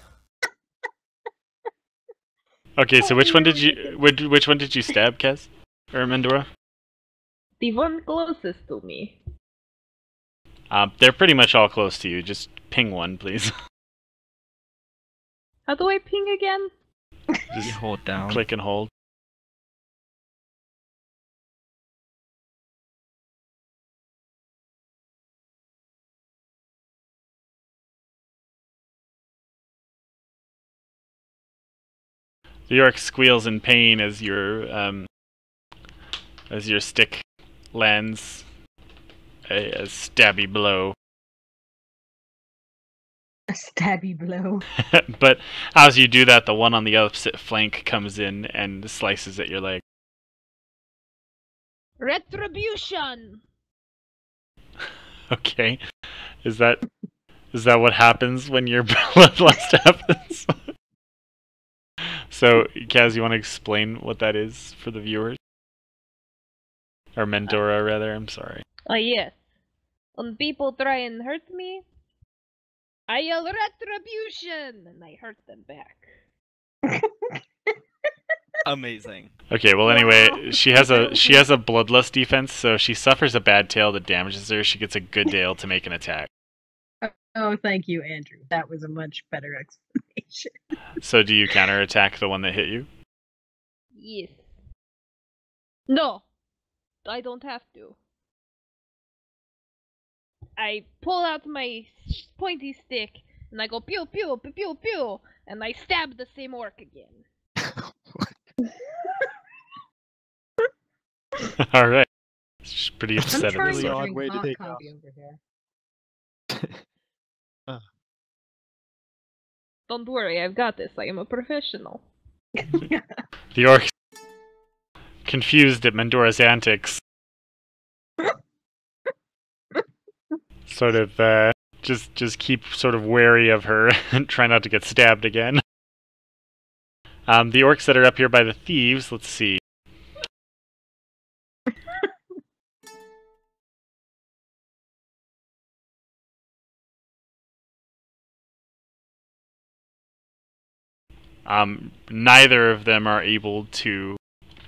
Okay, so which one did you stab, Kez? Or Mendora? The one closest to me. They're pretty much all close to you. Just ping one, please. How do I ping again? You Just hold down. click and hold. The orc squeals in pain as your stick lands a stabby blow. A stabby blow. But as you do that, the one on the opposite flank comes in and slices at your leg. Retribution! Okay, is that what happens when your bloodlust happens? So, Kaz, you want to explain what that is for the viewers? Or Mendora, rather, I'm sorry. Oh, yes. When people try and hurt me, I yell retribution! And I hurt them back. Amazing. Okay, well anyway, she has a bloodlust defense, so if she suffers a bad tail that damages her, she gets a good tail to make an attack. Oh, thank you, Andrew. That was a much better explanation. So do you counterattack the one that hit you? Yes. No! I don't have to. I pull out my pointy stick, and I go pew pew pew pew pew, and I stab the same orc again. Alright. She's pretty I'm upset at trying this to Odd one. drink way to hot take coffee over here. Don't worry, I've got this. I am a professional. The orc, confused at Mendora's antics, sort of just keep sort of wary of her and try not to get stabbed again. The orcs that are up here by the thieves, let's see. Neither of them are able to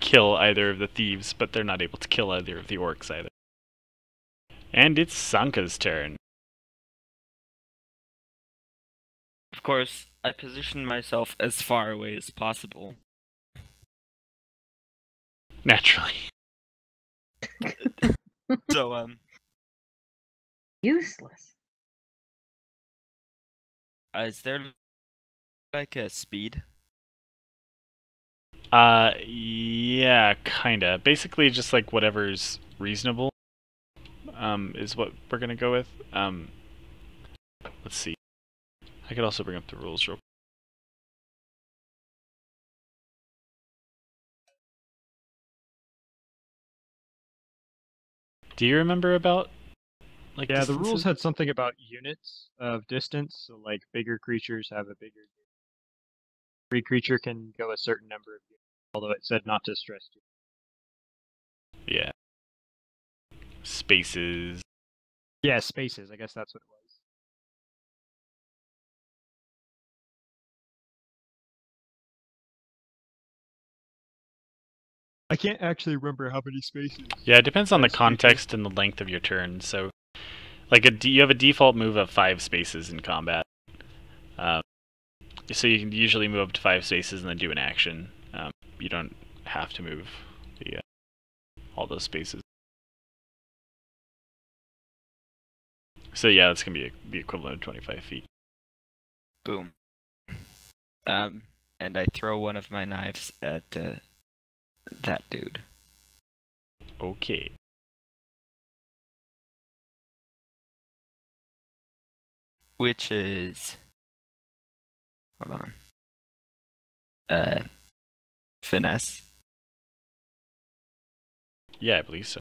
kill either of the thieves, but they're not able to kill either of the orcs either. And it's Sanka's turn. Of course, I position myself as far away as possible. Naturally. So, Useless. is there like a speed? Yeah, kinda. Basically, just like whatever's reasonable, is what we're gonna go with. Let's see. I could also bring up the rules real quick. Do you remember about, like, Yeah, the rules distances? had something about units of distance. So, like, bigger creatures have a bigger. Every creature can go a certain number of units, although it said not to stress you. Yeah. Spaces. Yeah, spaces. I guess that's what it was. I can't actually remember how many spaces. Yeah, it depends on the That's creature. context and the length of your turn. So, like, you have a default move of 5 spaces in combat. So you can usually move up to 5 spaces and then do an action. You don't have to move all those spaces. So yeah, that's gonna be the equivalent of 25 feet. Boom. And I throw one of my knives at that dude. Okay. Which is... Hold on. Finesse. Yeah, I believe so.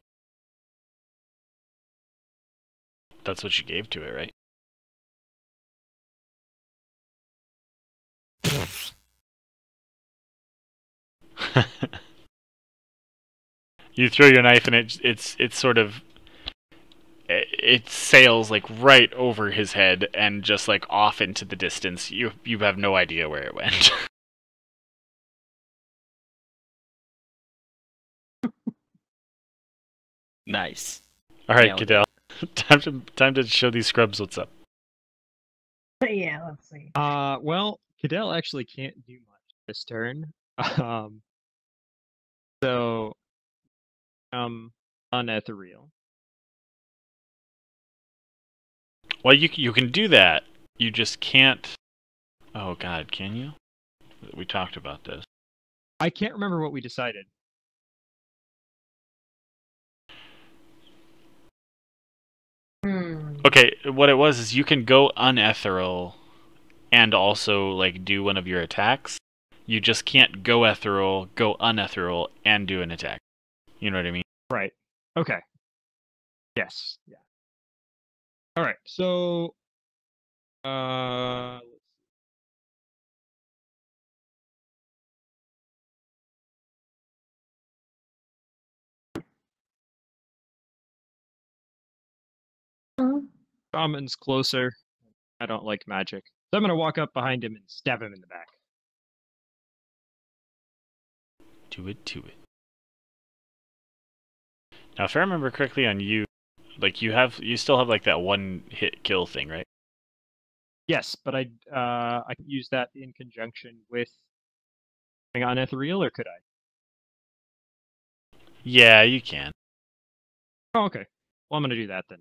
That's what you gave to it, right? You throw your knife and it's sort of it sails like right over his head and just like off into the distance. You have no idea where it went. Nice. All right, Nailed Cadell. Time to show these scrubs what's up. Yeah, let's see. Well, Cadell actually can't do much this turn. So, unethereal. Well, you can do that. You just can't. Oh God, can you? We talked about this. I can't remember what we decided. Okay, what it was is you can go unethereal and also like do one of your attacks. You just can't go ethereal, go unethereal, and do an attack. You know what I mean? Right. Okay. Yes. Yeah. All right. So, let's see. Shaman's closer. I don't like magic. So I'm gonna walk up behind him and stab him in the back. Do it. Now, if I remember correctly on you, like you still have like that one hit kill thing, right? Yes, but I can use that in conjunction with going on ethereal, or could I? Yeah, you can. Oh, okay. Well, I'm gonna do that then.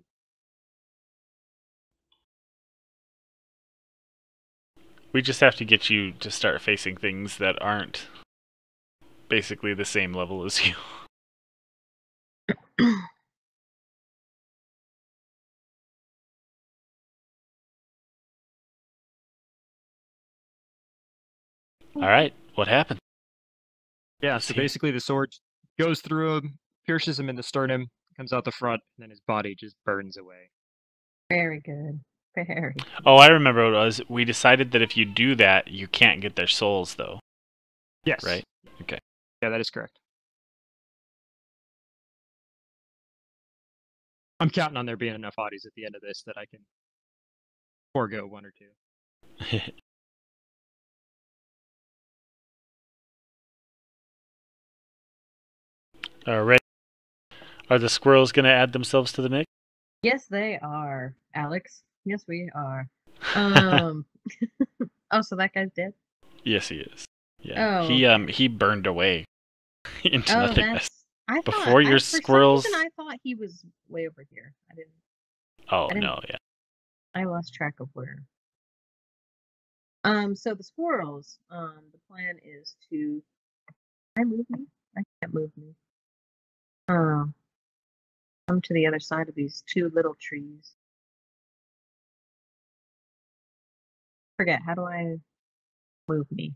We just have to get you to start facing things that aren't basically the same level as you. All right, what happened? Yeah. So See? basically, the sword goes through him, pierces him in the sternum, comes out the front, and then his body just burns away. Very good. Very. Oh, I remember what it was. We decided that if you do that, you can't get their souls, though. Yes. Right? Okay. Yeah, that is correct. I'm counting on there being enough bodies at the end of this that I can forego one or two. All right. Are the squirrels going to add themselves to the mix? Yes, they are, Alex. Yes, we are. Oh, so that guy's dead? Yes, he is. Yeah. Oh, okay. He burned away. into Oh, nothingness. I thought Before your for squirrels- some reason I thought he was way over here. Oh, I didn't- no, yeah. I lost track of where. So the squirrels, the plan is to. Can I move me? I can't move me. Come to the other side of these two little trees. Forget, how do I move me?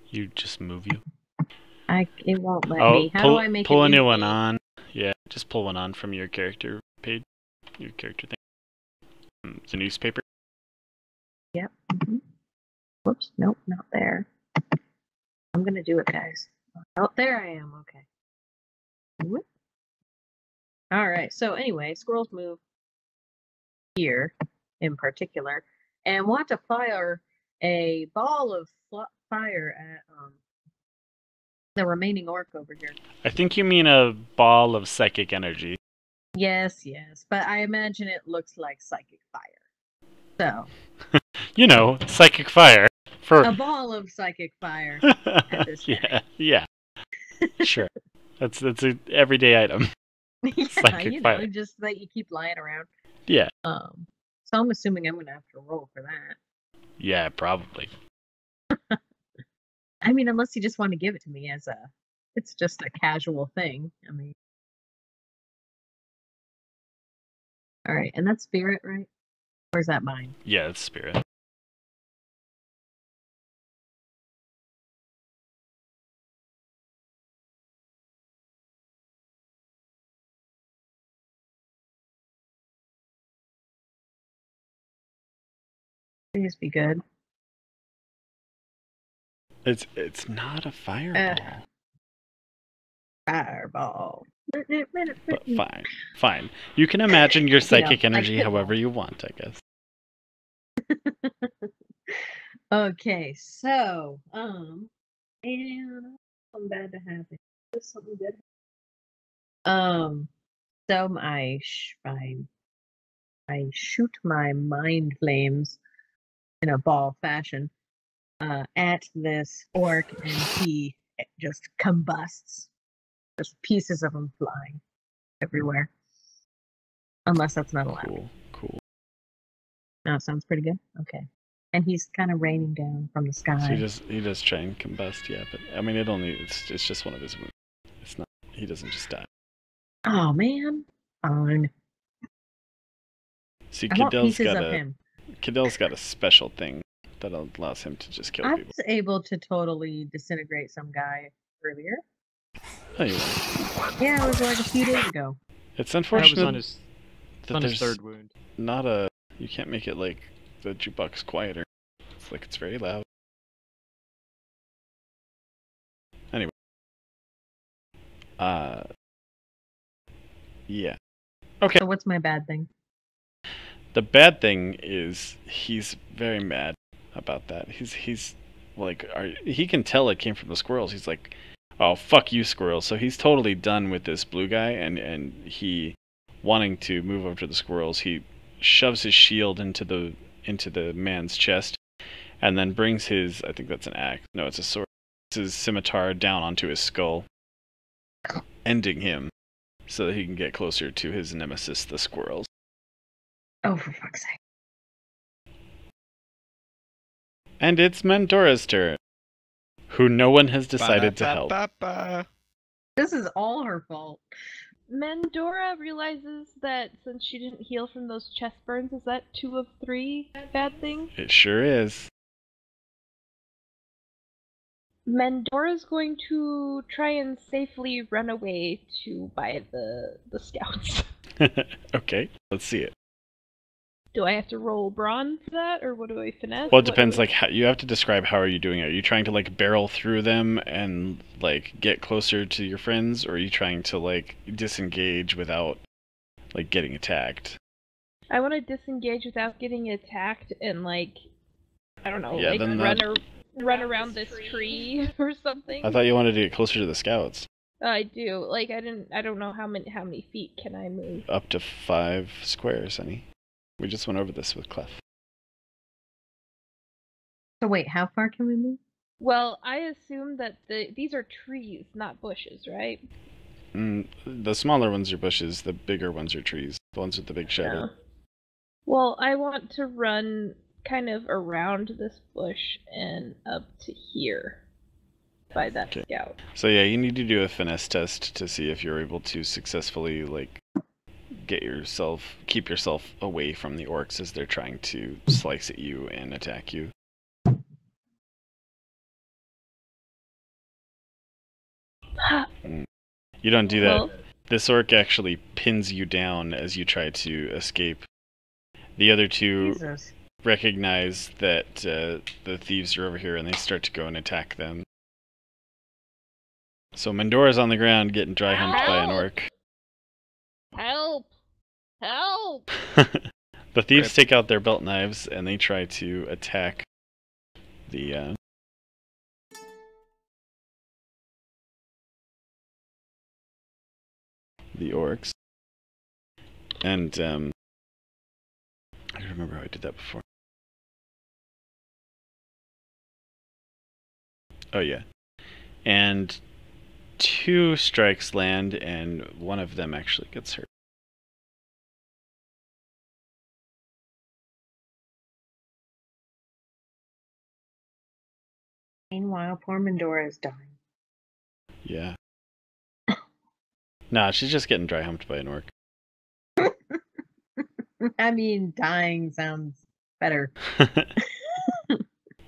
You just move you. It won't let Oh, me. How do I make pull it a new into one me? on. Yeah, just pull one on from your character page. Your character thing. It's a newspaper. Yep. Whoops, nope, not there. I'm gonna do it, guys. Oh, there I am. Okay. Whoop. All right. So anyway, squirrels move here in particular, and want to fire a ball of fire at the remaining orc over here. I think you mean a ball of psychic energy. Yes, but I imagine it looks like psychic fire. So You know, psychic fire. For a ball of psychic fire at this guy. yeah. Sure. That's an everyday item. Yeah, Psychic fire. just that you keep lying around. Yeah. So I'm assuming I'm gonna have to roll for that. Yeah, probably. I mean, unless you just want to give it to me it's just a casual thing. I mean, all right, and that's spirit, right? Or is that mine? Yeah, it's spirit. Please be good. It's not a fireball. Fireball. But fine. You can imagine your psychic like energy pitfall. however you want, I guess. Okay, so and something bad to happen. Something good. So I shoot my mind flames in a ball fashion at this orc, and he just combusts. Just pieces of him flying everywhere. Unless that's not allowed. Cool. No, it sounds pretty good. Okay. And he's kind of raining down from the sky. So he does try and combust, yeah, but I mean it's just one of his wounds. It's not he doesn't just die. Oh man. Fine. See, I want pieces of him. Cadell's got a special thing that allows him to just kill I people. was able to totally disintegrate some guy earlier. Oh, you were. Yeah, it was like a few days ago. It's That unfortunate was on his third wound. You can't make it like the jukebox quieter. It's like it's very loud. Anyway. Yeah. Okay. So what's my bad thing? The bad thing is he's very mad about that. He's like he can tell it came from the squirrels. He's like, "Oh, fuck you, squirrels." So he's totally done with this blue guy, and he wanting to move over to the squirrels. He shoves his shield into the man's chest, and then brings his, I think that's an axe. No, it's a sword. It's his scimitar down onto his skull, ending him, so that he can get closer to his nemesis, the squirrels. Oh, for fuck's sake. And it's Mendora's turn, who no one has decided to help. Ba-da-ba-ba-ba. This is all her fault. Mendora realizes that since she didn't heal from those chest burns, is that 2 of 3 bad things? It sure is. Mendora's going to try and safely run away to by the scouts. Okay, let's see it. Do I have to roll brawn for that, or what do I finesse? Well, it depends. Like, how, you have to describe how are you doing it. Are you trying to like barrel through them and like get closer to your friends, or are you trying to like disengage without like getting attacked? I want to disengage without getting attacked and like, I don't know, Yeah, like then run around this tree or something. I thought you wanted to get closer to the scouts. I do. Like I don't know how many feet can I move. Up to 5 squares, honey. We just went over this with Clef. So wait, how far can we move? Well, I assume that these are trees, not bushes, right? The smaller ones are bushes, the bigger ones are trees. The ones with the big shadow. Yeah. Well, I want to run kind of around this bush and up to here by that Okay. scout. So yeah, you need to do a finesse test to see if you're able to successfully, like, keep yourself away from the orcs as they're trying to slice at you and attack you. You don't do that. Well, This orc actually pins you down as you try to escape. The other two Jesus. recognize that the thieves are over here and they start to go and attack them. So Mendora's on the ground getting dry humped by an orc. help! Help! The thieves take out their belt knives and they try to attack the orcs. And I don't remember how I did that before. Oh yeah. And 2 strikes land and one of them actually gets hurt. Meanwhile, poor Mendora is dying. Yeah. Nah, she's just getting dry humped by an orc. I mean, dying sounds better.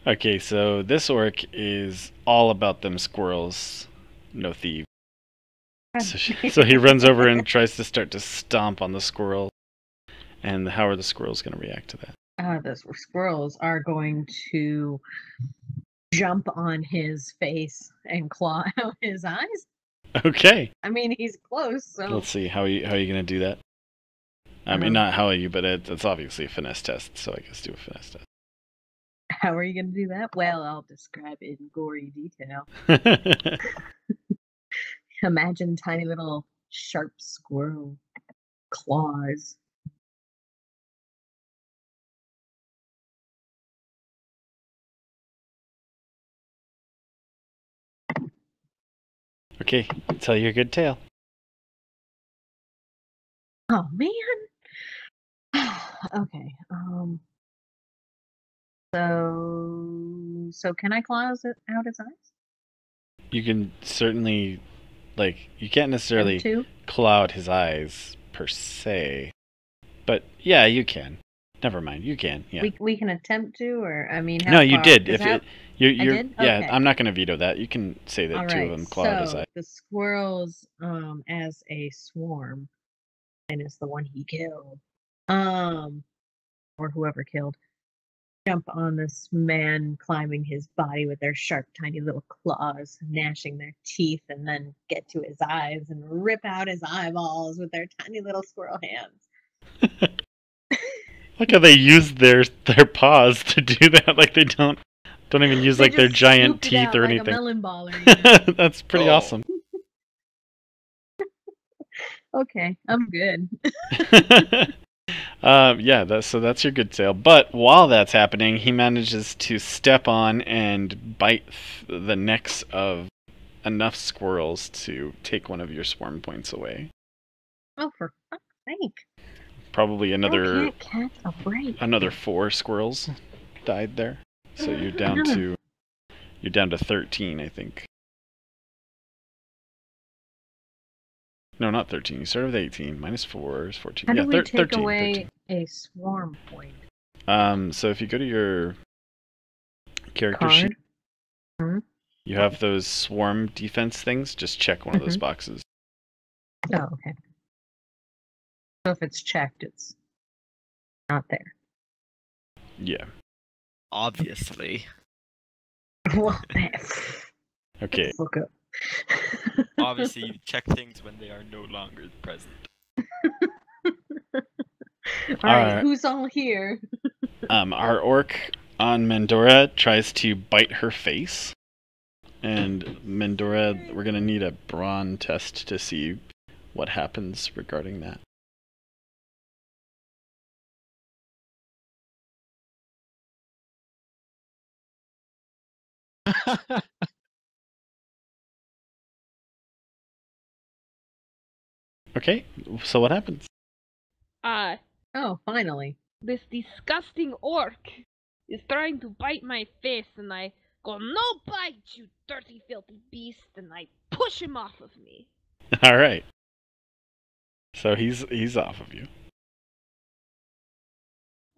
Okay, so this orc is all about them squirrels, no thief. So he runs over and tries to start to stomp on the squirrel. And how are the squirrels going to react to that? The squirrels are going to jump on his face and claw out his eyes. Okay. I mean, he's close, so. Let's see, how are you going to do that? I mean, not how are you, but it's obviously a finesse test, so I guess do a finesse test. How are you going to do that? Well, I'll describe it in gory detail. Imagine tiny little sharp squirrel claws. Okay, tell your good tale. Oh man. Okay. So can I claw out his eyes? You can certainly, like, you can't necessarily Two? claw out his eyes per se, but yeah, you can. Never mind, you can. Yeah. We can attempt to, or I mean, how No, you far? did. Is that- you're, I did? yeah, Okay. I'm not going to veto that. You can say that All 2 of right, them claw out his so eye. the squirrels, as a swarm, and it's the one he killed, or whoever killed, jump on this man, climbing his body with their sharp, tiny little claws, gnashing their teeth, and then get to his eyes and rip out his eyeballs with their tiny little squirrel hands. Look how they use their paws to do that. Like they don't even use They like their just giant scooped it teeth out or like anything. a melon ball or anything. That's pretty awesome. Okay, I'm good. Yeah, so that's your good tale. But while that's happening, he manages to step on and bite the necks of enough squirrels to take one of your swarm points away. Oh, for fuck's sake. Probably I can't catch a break. another 4 squirrels died there. So you're down to 13, I think. No, not 13. You started with 18. Minus 4 is 14. How yeah, do we take 13, away 13. a swarm point? So if you go to your character Card? sheet, Hmm? you have those swarm defense things. Just check one of those boxes. Oh, okay. So if it's checked, it's not there. Yeah. Obviously. Well, Okay. look up. Obviously, you check things when they are no longer present. Alright, who's all here? Our orc on Mendora tries to bite her face. And Mendora, we're going to need a brawn test to see what happens regarding that. Okay, so what happens? Oh, finally. This disgusting orc is trying to bite my face, and I go, "No bite, you dirty, filthy beast!" and I push him off of me. All right. So he's off of you.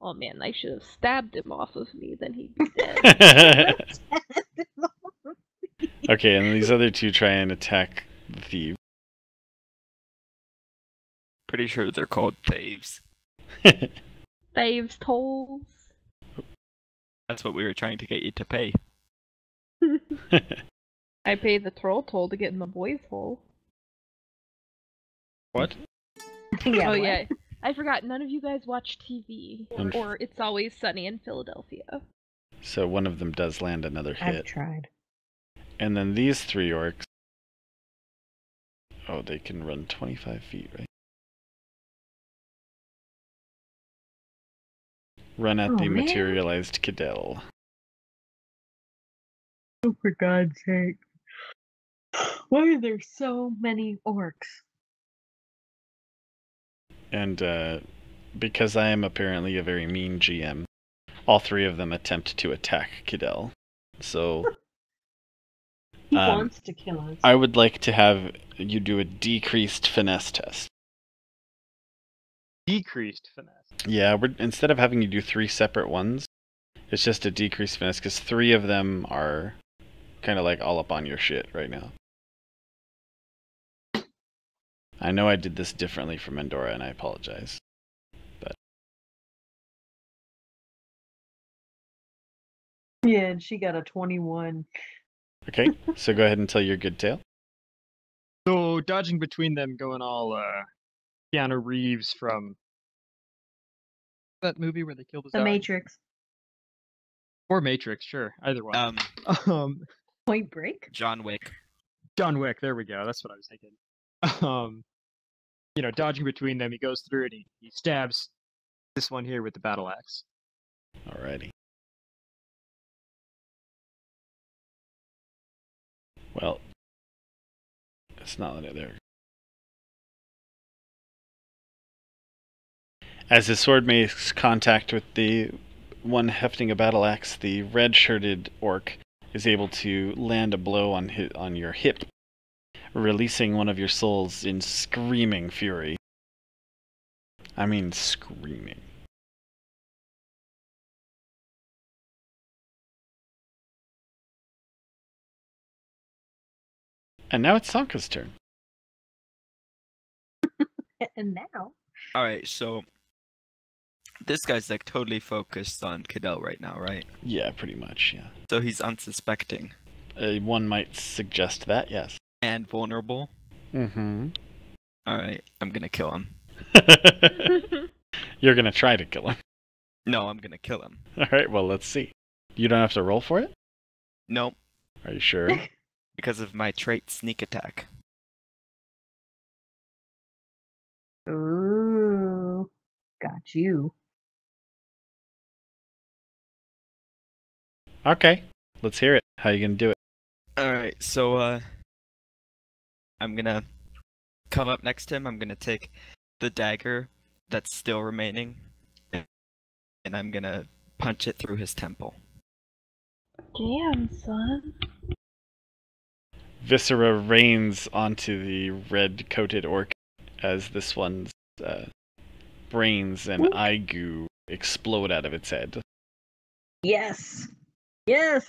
Oh man, I should have stabbed him off of me, then he'd be dead. Okay, and these other two try and attack the thief. Pretty sure they're called thieves. Thieves' tolls. That's what we were trying to get you to pay. I pay the troll toll to get in the boys' hole. What? Yeah, Oh what? yeah, I forgot. None of you guys watch TV, or It's Always Sunny in Philadelphia. So one of them does land another I've hit. tried. And then these three orcs. Oh, they can run 25 feet, right? Run at Oh, the man. materialized Cadell. Oh, for God's sake. Why are there so many orcs? And because I am apparently a very mean GM, all three of them attempt to attack Cadell. So He wants to kill us. I would like to have you do a decreased finesse test. Decreased finesse. Yeah, instead of having you do 3 separate ones, it's just a decreased finesse because 3 of them are kind of like all up on your shit right now. I know I did this differently for Mendora, and I apologize. But Yeah, and she got a 21. okay, so go ahead and tell your good tale. So dodging between them, going all Keanu Reeves from that movie where they killed his The dog? Matrix. Or Matrix, sure, either one. Point Break? John Wick. John Wick, there we go. That's what I was thinking. Dodging between them, he goes through and he stabs this one here with the battle axe. Alrighty. Well, it's not there. As his sword makes contact with the one hefting a battle axe, the red-shirted orc is able to land a blow on your hip, releasing one of your souls in screaming fury. I mean, screaming. And now it's Sanka's turn. And now? Alright, so this guy's like totally focused on Cadell right now, right? Yeah, pretty much, yeah. So he's unsuspecting. One might suggest that, yes. And vulnerable. Mm-hmm. Alright, I'm gonna kill him. You're gonna try to kill him. No, I'm gonna kill him. Alright, well, let's see. You don't have to roll for it? Nope, Are you sure? because of my trait sneak attack. Ooh. Got you. Okay, let's hear it. How you gonna do it? Alright, so I'm gonna come up next to him, I'm gonna take the dagger that's still remaining, and I'm gonna punch it through his temple. Damn, son. Viscera rains onto the red-coated orc as this one's brains and eye goo explode out of its head. Yes. Yes.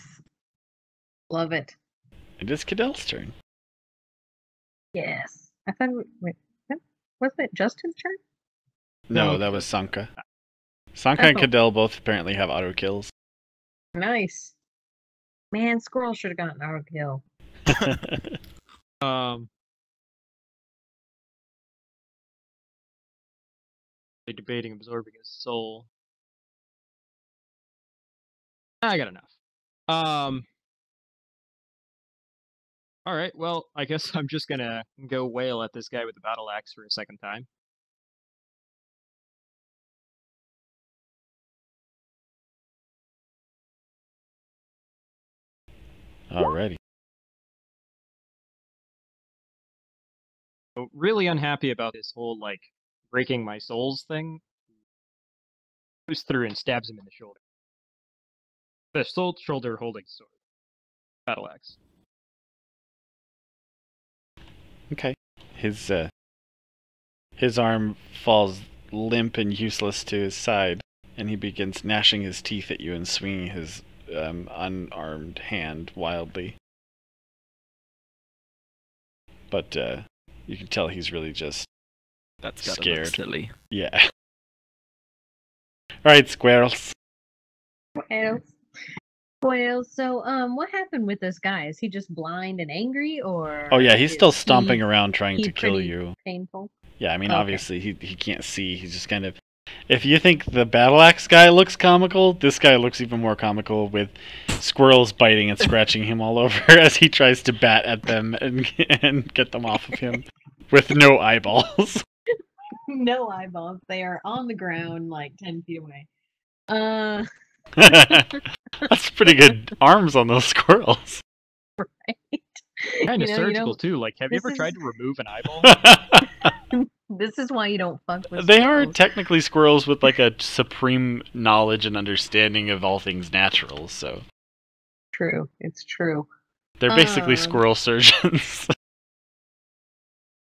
Love it. It is Cadell's turn. Yes. I thought. Wait. Wasn't it Justin's turn? No, No. that was Sanka. Sanka and Oh. Cadell both apparently have auto kills. Nice. Man, Squirrel should have gotten auto kill. Debating absorbing his soul. I got enough. Alright, well, I guess I'm just gonna go wail at this guy with the battle axe for a second time. Alrighty. So really unhappy about this whole, like, breaking my souls thing. Goes through and stabs him in the shoulder. The shoulder holding sword. Battle axe. Okay. His arm falls limp and useless to his side, and he begins gnashing his teeth at you and swinging his unarmed hand wildly. But you can tell he's really just That's gotta scared. look silly. Yeah. Alright, squirrels. Well, so what happened with this guy? Is he just blind and angry, or? Oh yeah, he's still is stomping around trying he to kill pretty you. Painful. Yeah, I mean, Okay. obviously he can't see. He's just kind of. If you think the battle axe guy looks comical, this guy looks even more comical, with squirrels biting and scratching him all over as he tries to bat at them and get them off of him with no eyeballs. No eyeballs. They are on the ground, like 10 feet away. That's pretty good arms on those squirrels. Right. Kind of You know, surgical too. Like, have you this ever is- tried to remove an eyeball? This is why you don't fuck with. They are squirrels. technically squirrels with like a supreme knowledge and understanding of all things natural, so True. It's true. they're basically Um, squirrel surgeons.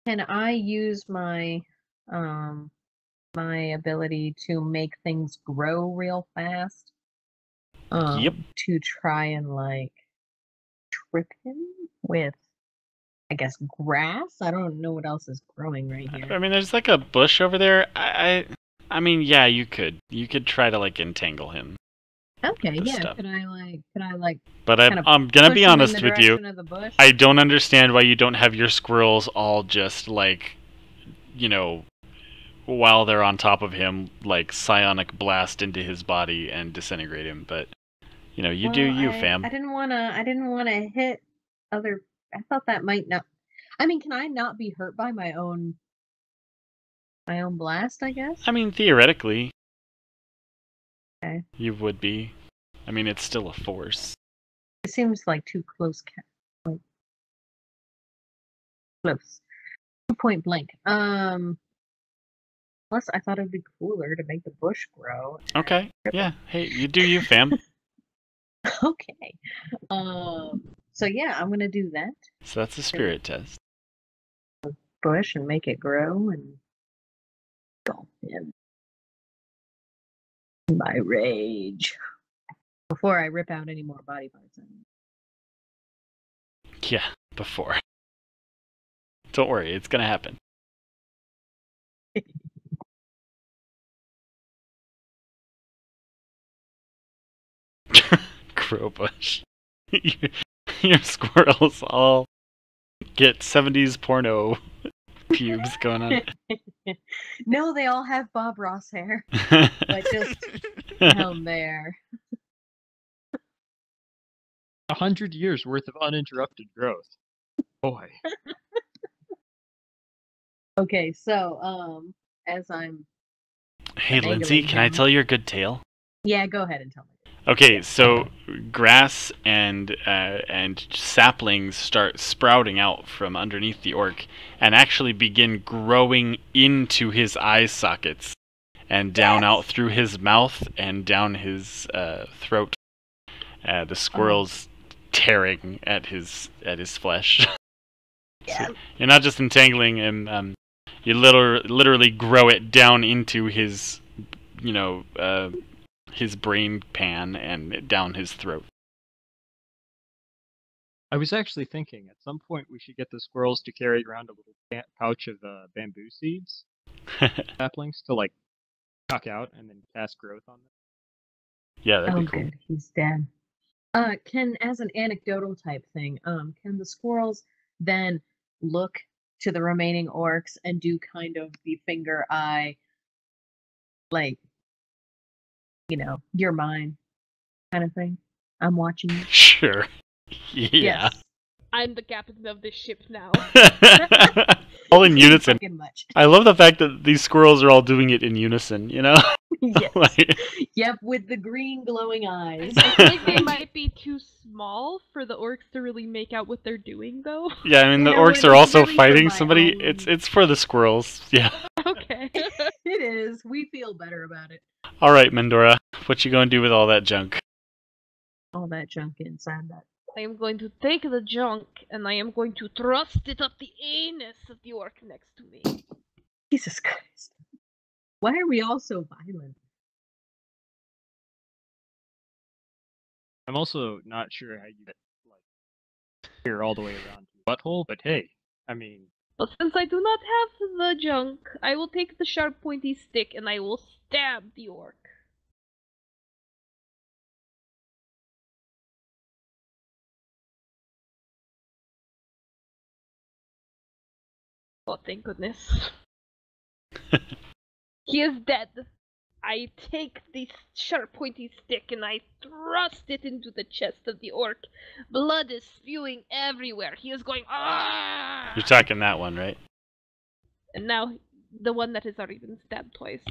Can I use my my ability to make things grow real fast? Yep. To try and like trip him with, I guess, grass. I don't know what else is growing right I here. mean, there's like a bush over there. I mean, yeah, you could try to like entangle him. Okay, the yeah. stuff. Could I like But kind of I'm gonna push be him in honest the with you. direction of the bush? I don't understand why you don't have your squirrels all just like, you know, while they're on top of him, like psionic blast into his body and disintegrate him. But you know, you do you, fam. I didn't wanna hit other. I thought that might not. I mean, can I not be hurt by my own blast? I guess. I mean, theoretically, Okay. you would be. I mean, it's still a force. It seems like too close. Like, close. Point blank. Plus, I thought it'd be cooler to make the bush grow. Okay. Yeah. Hey, you do you, fam. Okay. So yeah, I'm gonna do that So that's a spirit test. bush and make it grow and go in my rage before I rip out any more body parts. Yeah, before. Don't worry, it's gonna happen. Crowbush. Your squirrels all get 70s porno pubes going on. No, they all have Bob Ross hair, but just down there. 100 years worth of uninterrupted growth. Boy. Okay, so as I'm Hey, Angling Lindsay, can I him. tell you a good tale? yeah, go ahead and tell me. Okay, so grass and saplings start sprouting out from underneath the orc and actually begin growing into his eye sockets and down Yes. out through his mouth and down his throat. The squirrel's tearing at his flesh. Yeah. So you're not just entangling him. You literally grow it down into his, his brain pan and down his throat. I was actually thinking at some point we should get the squirrels to carry around a little pouch of bamboo seeds, saplings, to like chuck out and then cast growth on them. Yeah, that'd be cool. Good. He's dead. Can, as an anecdotal type thing, can the squirrels then look to the remaining orcs and do kind of the finger eye, like, you're mine kind of thing? I'm watching you. Sure. Yeah. Yes. I'm the captain of this ship now. All in unison. Fucking much. I love the fact that these squirrels are all doing it in unison, you know? Yes. Like, Yep, with the green glowing eyes. I feel like they might be too small for the orcs to really make out what they're doing, though. yeah, I mean the No, orcs it are is also really for fighting my somebody. own- It's for the squirrels. Yeah. Okay. It is. We feel better about it. All right, Mendora, what you gonna do with all that junk? All that junk inside that. I am going to take the junk and I am going to thrust it up the anus of the orc next to me. Jesus Christ. Why are we all so violent? I'm also not sure how you get like here all the way around to the butthole, but hey, I mean, But since I do not have the junk, I will take the sharp pointy stick and I will stab the orc. Oh, thank goodness. He is dead. I take the sharp pointy stick and I thrust it into the chest of the orc. Blood is spewing everywhere. He is going, ah! You're talking that one, right? And now the one that has already been stabbed twice.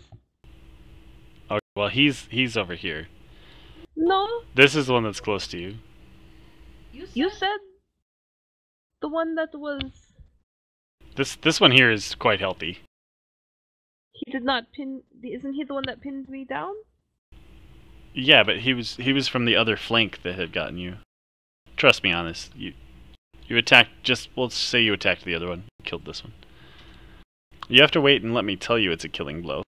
Okay, well he's over here. No, This is the one that's close to you. you said the one that was. This one here is quite healthy. He did not pin. Isn't he the one that pinned me down? Yeah, but he was from the other flank that had gotten you. Trust me on this. You attacked let's say you attacked the other one, killed this one. You have to wait and let me tell you it's a killing blow.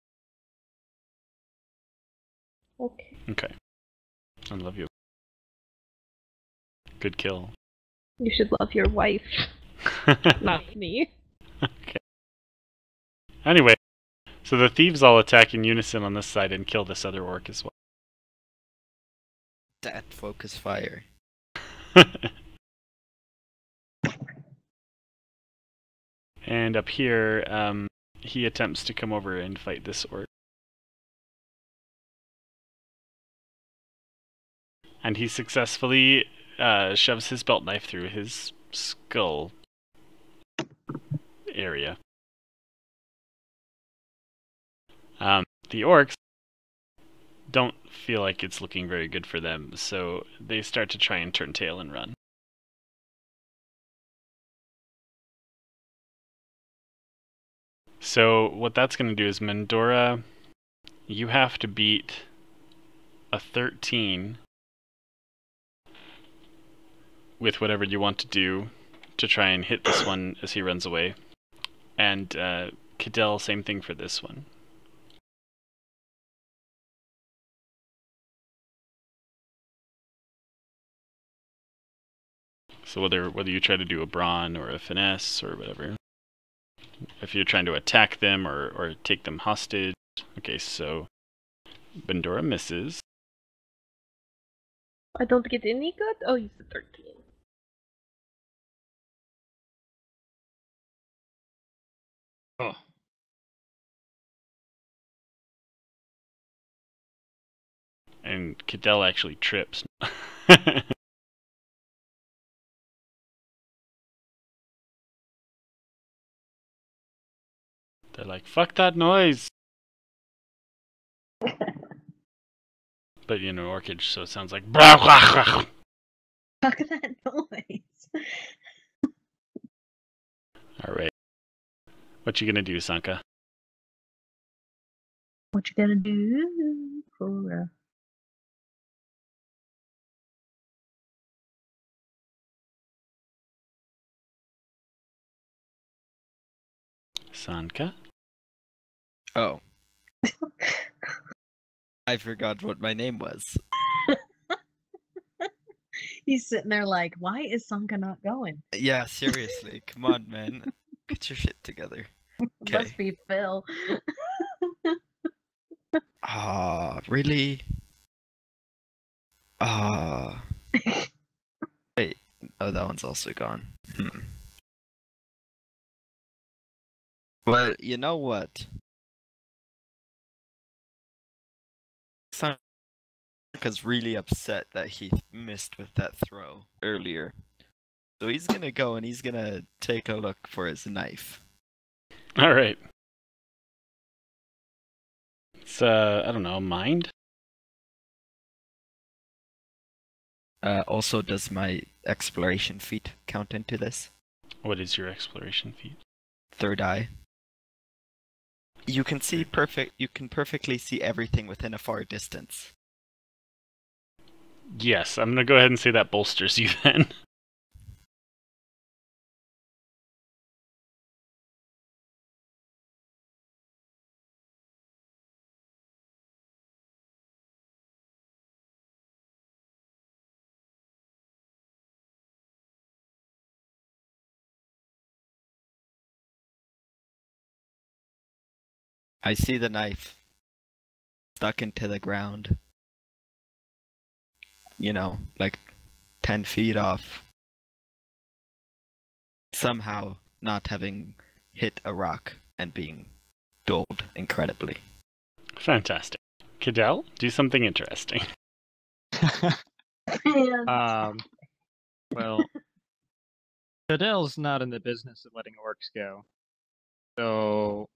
Okay. Okay. I love you. Good kill. You should love your wife, not me. Okay. Anyway, so the thieves all attack in unison on this side and kill this other orc as well. That focus fire. And up here, he attempts to come over and fight this orc. And he successfully shoves his belt knife through his skull area. The orcs don't feel like it's looking very good for them, so they start to try and turn tail and run. So what that's going to do is, Mendora, you have to beat a 13 with whatever you want to do to try and hit this one as he runs away. And Cadell, same thing for this one. So whether you try to do a brawn or a finesse or whatever, if you're trying to attack them or take them hostage. Okay, so Mendora misses. I don't get any good? Oh, you said 13. oh, And Cadell actually trips. They're like, fuck that noise! But you know, Orchid, so it sounds like blah, blah, blah. Fuck that noise. Alright. What you gonna do, Sanka? What you gonna do for Sanka? Oh. I forgot what my name was. He's sitting there like, why is Sanka not going? Yeah, seriously. Come on, man. Get your shit together. Okay. Must be Phil. Ah, really? Ah. Wait. Oh, that one's also gone. Well, you know what? Sanka's really upset that he missed with that throw earlier. So he's gonna go and he's gonna take a look for his knife. Alright. It's I don't know, mind. Also, does my exploration feat count into this? What is your exploration feat? Third eye. You can see You can perfectly see everything within a far distance. Yes, I'm gonna go ahead and say that bolsters you then. I see the knife stuck into the ground. You know, like 10 feet off. Somehow not having hit a rock and being dulled incredibly. Fantastic. Cadell, do something interesting. Well, Cadell's not in the business of letting orcs go. So,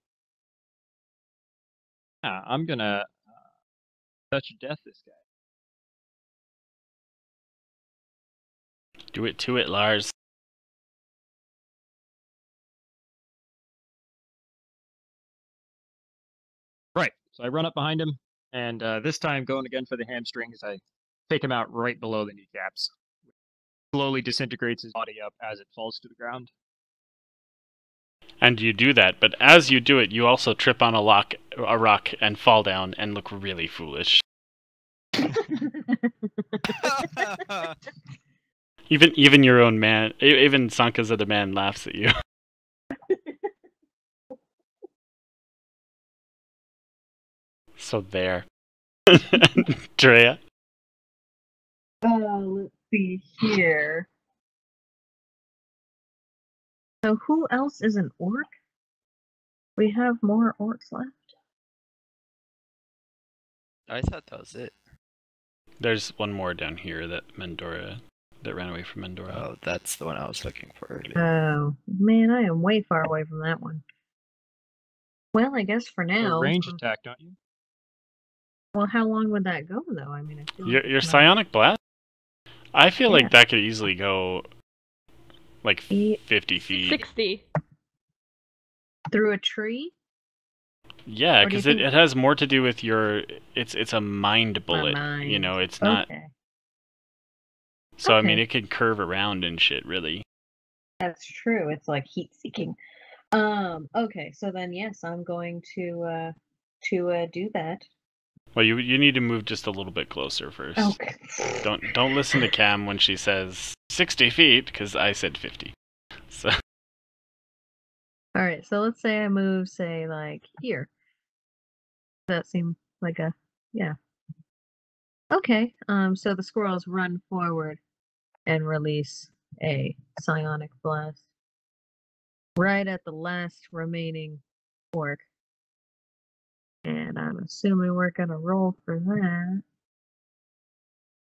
yeah, I'm gonna touch death this guy. Do it to it, Lars. Right. So I run up behind him, and this time going again for the hamstrings, I take him out right below the kneecaps. Slowly disintegrates his body up as it falls to the ground. And you do that, but as you do it, you also trip on a rock and fall down and look really foolish. Even your own man, even Sanka's other man laughs at you. So there. Drea? Let's see here. So who else is an orc? We have more orcs left. I thought that was it. There's one more down here that ran away from Mendora. Oh, that's the one I was looking for earlier. Oh, man, I am way far away from that one. Well, I guess for A now. range attack, don't you? Well, how long would that go, though? I mean, I feel like Your it's not- psionic blast? I feel Yeah. like that could easily go like Ye- 50 feet. 60. through a tree? Yeah, Or do you because think- it has more to do with your. It's a mind bullet. mind. You know, it's not. Okay, So I mean, Okay. it could curve around and shit. Really. that's true. It's like heat seeking. Okay, so then yes, I'm going to do that. Well, you need to move just a little bit closer first. Okay. Don't listen to Cam when she says 60 feet, because I said 50. So All right, so let's say I move, say, like here. That seems like a yeah. Okay. So the squirrels run forward and release a psionic blast right at the last remaining orc. And I'm assuming we're gonna roll for that.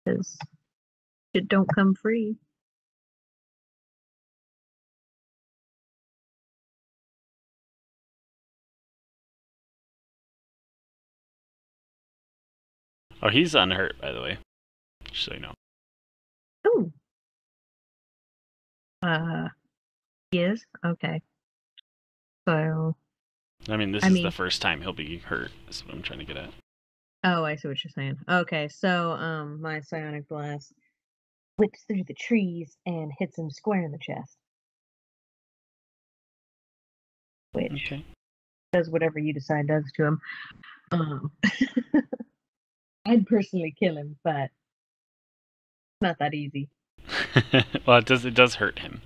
Because it don't come free. oh, he's unhurt, by the way. Just so you know. Ooh. He is? Okay. So I mean, this I is mean- the first time he'll be hurt. Is what I'm trying to get at. oh, I see what you're saying. Okay, so my psionic blast whips through the trees and hits him square in the chest. Which Okay. does whatever you decide does to him. I'd personally kill him, but it's not that easy. Well, it does hurt him,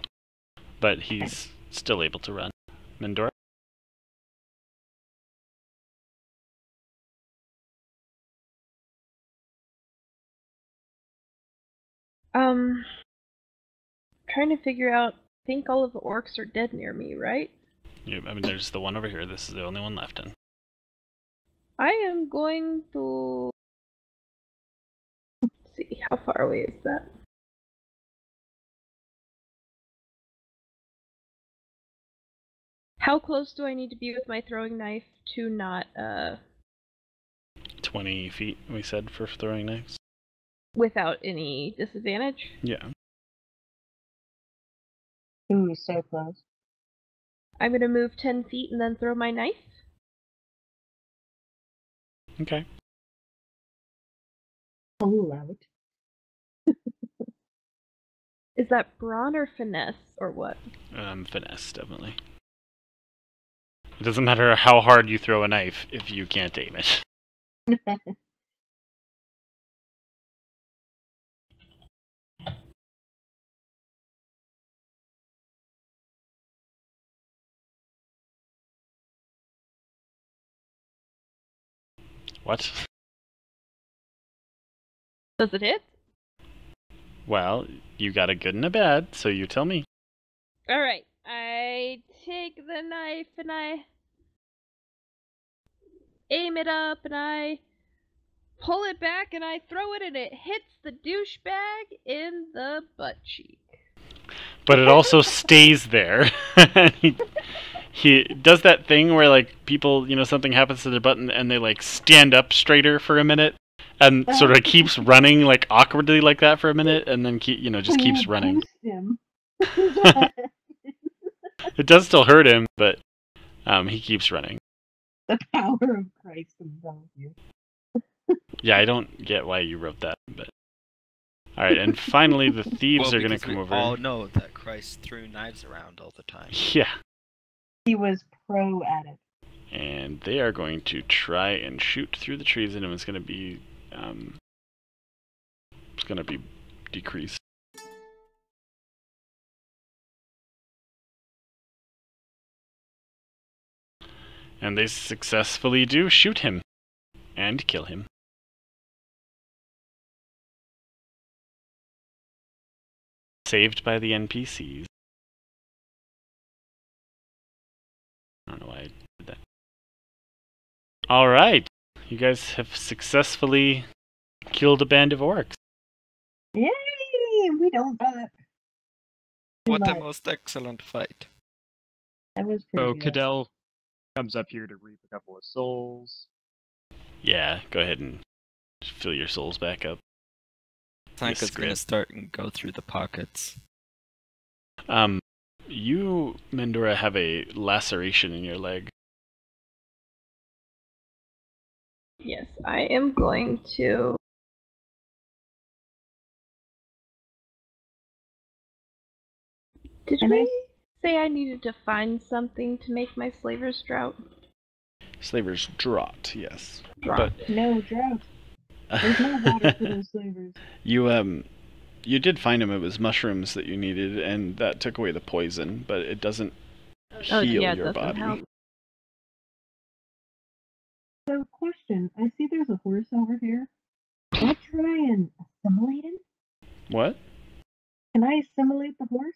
but he's still able to run. Mendora. Trying to figure out. I think all of the orcs are dead near me, right? Yeah, I mean, there's the one over here. This is the only one left. In. I am going to. Let's see, how far away is that? How close do I need to be with my throwing knife to not 20 feet, we said, for throwing knives. Without any disadvantage? Yeah. Ooh, so close. I'm gonna move 10 feet and then throw my knife. Okay. Pull out. Is that brawn or finesse, or what? Finesse, definitely. It doesn't matter how hard you throw a knife if you can't aim it. What? Does it hit? Well, you got a good and a bad, so you tell me. Alright, I take the knife and I aim it up and I pull it back and I throw it and it hits the douchebag in the butt cheek. But it also stays there. he does that thing where, like, people, something happens to their butt and they, like, stand up straighter for a minute and sort of keeps running, like, awkwardly like that for a minute and then, just keeps running. It does still hurt him, but he keeps running. The power of Christ compels you. Yeah, I don't get why you wrote that, but... Alright, and finally the thieves are going to come over. We all know that Christ threw knives around all the time. Yeah. He was pro at it. And they are going to try and shoot through the trees, and it's going to be... it's going to be decreased. And they successfully do shoot him. And kill him. Saved by the NPCs. I don't know why I did that. Alright. You guys have successfully killed a band of orcs. Yay! We don't die. What a most excellent fight. That was pretty So good. Cadell comes up here to reap a couple of souls. Yeah, go ahead and fill your souls back up. Sanka's gonna start and go through the pockets. You, Mendora, have a laceration in your leg. Yes, I am going to... Did we say I needed to find something to make my slaver's drought? Slaver's draught, yes. Draught. No drought. There's no water for those slavers. You did find him. It was mushrooms that you needed, and that took away the poison, but it doesn't heal your body. Help. So, question. I see there's a horse over here. Can I try and assimilate him? What? Can I assimilate the horse?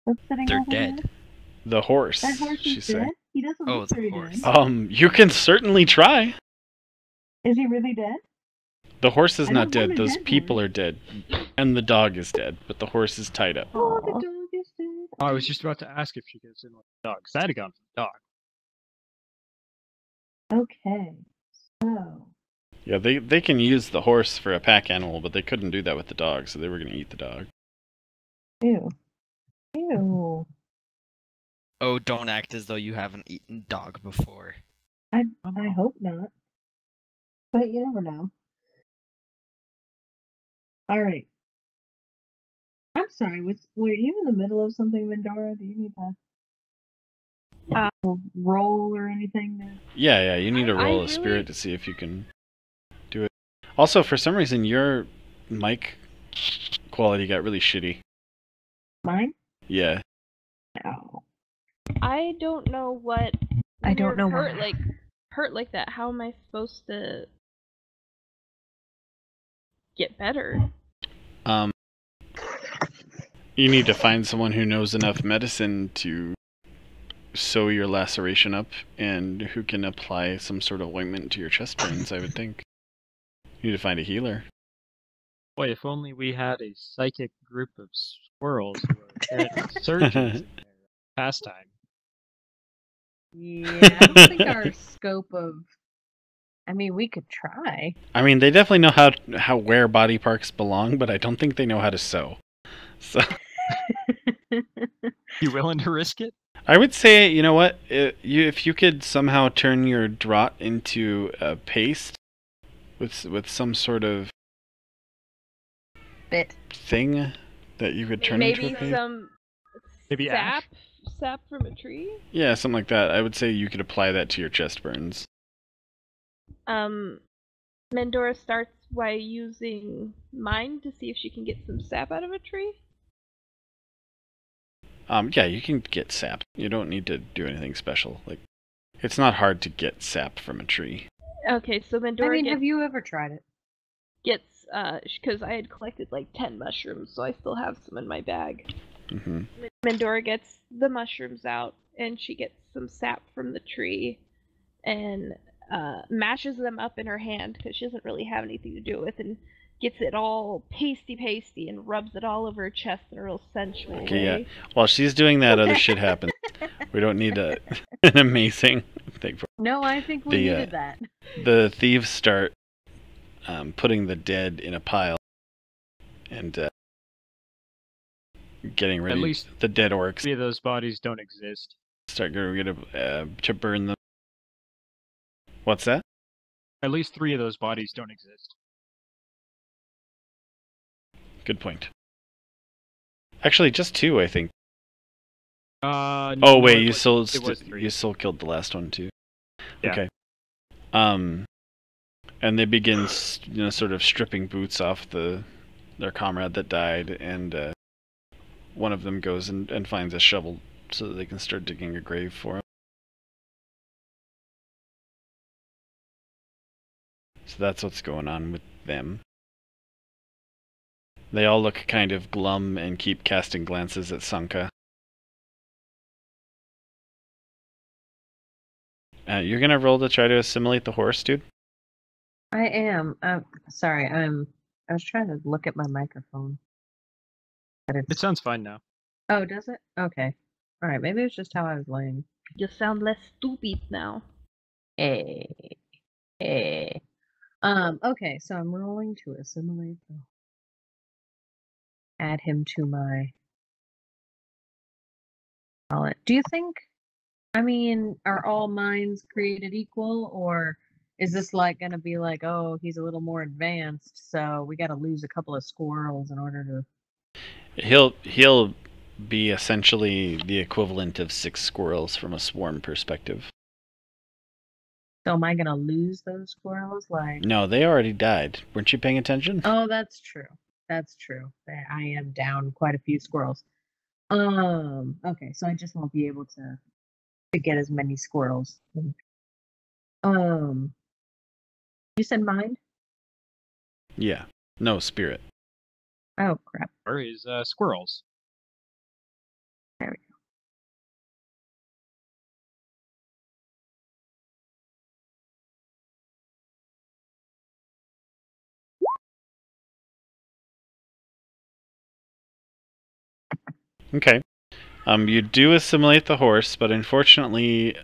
That's sitting They're over dead. there? The horse, That horse she is said. dead? He doesn't Oh, look the very horse. dead. You can certainly try. Is he really dead? The horse is I not don't want dead. a Those dead people horse. are dead. And the dog is dead, but the horse is tied up. Oh, the Aw. dog is dead. Oh, I was just about to ask if she gets in with the dog, because I had gone for the dog. Okay. So, Yeah, they can use the horse for a pack animal, but they couldn't do that with the dog, so they were going to eat the dog. ew. Ew. Oh, don't act as though you haven't eaten dog before. I hope not. But you never know. Alright. I'm sorry, were you in the middle of something, Vendora? Do you need to roll or anything there? Yeah, you need to I roll a really- spirit to see if you can do it. Also, for some reason, your mic quality got really shitty. Mine? Yeah. No. I don't know what... I don't know hurt why. hurt like that. How am I supposed to get better? You need to find someone who knows enough medicine to sew your laceration up and who can apply some sort of ointment to your chest pains, I would think. You need to find a healer. Boy, if only we had a psychic group of squirrels who are apparently surgeons in their pastime. Yeah, I don't think our scope of I mean, we could try. I mean, they definitely know how where body parts belong, but I don't think they know how to sew. So You willing to risk it? I would say, you know what? If you could somehow turn your draught into a paste with some sort of Bit. thing that you could turn into a Maybe paste. some Maybe sap, ash? sap from a tree. Yeah, something like that. I would say you could apply that to your chest burns. Mendora starts by using mind to see if she can get some sap out of a tree. Yeah, you can get sap. You don't need to do anything special. Like, it's not hard to get sap from a tree. Okay, so Mendora I mean, have you ever tried it? gets because I had collected like 10 mushrooms, so I still have some in my bag. Hmm. Mendora gets the mushrooms out, and she gets some sap from the tree, and mashes them up in her hand because she doesn't really have anything to do with, and gets it all pasty, and rubs it all over her chest in a real sensual Okay, way. yeah. While she's doing that, other shit happens. We don't need an amazing thing for No, I think we needed that. the thieves start putting the dead in a pile and getting ready. At least the dead orcs 3 of those bodies don't exist. start going to burn them. What's that? At least 3 of those bodies don't exist. Good point. Actually, just 2, I think. No, Oh wait, it you was- still it was 3. you still killed the last one too. Yeah. Okay. And they begin, sort of stripping boots off their comrade that died, and one of them goes and finds a shovel so that they can start digging a grave for him. So that's what's going on with them. They all look kind of glum and keep casting glances at Sanka. You're gonna roll to try to assimilate the horse, dude? I am. Sorry, I was trying to look at my microphone. But It it's... sounds fine now. Oh, does it? Okay. Alright, maybe it's just how I was laying. You sound less stupid now. Hey. Hey. Okay, so I'm rolling to assimilate the... Add him to my wallet. Do you think, I mean, are all minds created equal, or is this like gonna be like, oh, he's a little more advanced, so we gotta lose a couple of squirrels in order to... He'll be essentially the equivalent of 6 squirrels from a swarm perspective. So am I gonna lose those squirrels? Like... No, they already died. Weren't you paying attention? Oh, that's true. That's true. I am down quite a few squirrels. Okay, so I just won't be able to get as many squirrels. You said mind? Yeah. No, spirit. Oh crap. Or is squirrels. There we go. Okay. You do assimilate the horse, but unfortunately,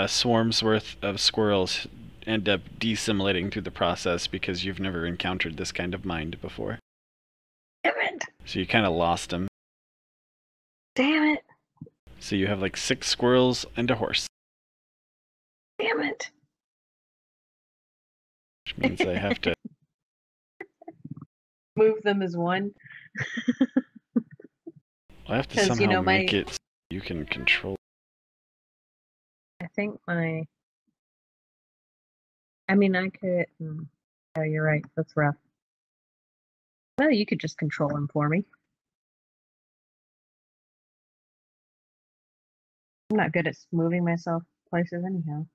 swarms worth of squirrels end up desimilating through the process because you've never encountered this kind of mind before. Damn it! So you kind of lost them. Damn it! So you have like 6 squirrels and a horse, Damn it! which means I have to. Move them as one. I have to 'Cause, somehow my... make it so you can control. I think my... I mean, I could... Oh, you're right. That's rough. Well, you could just control him for me. I'm not good at moving myself places anyhow.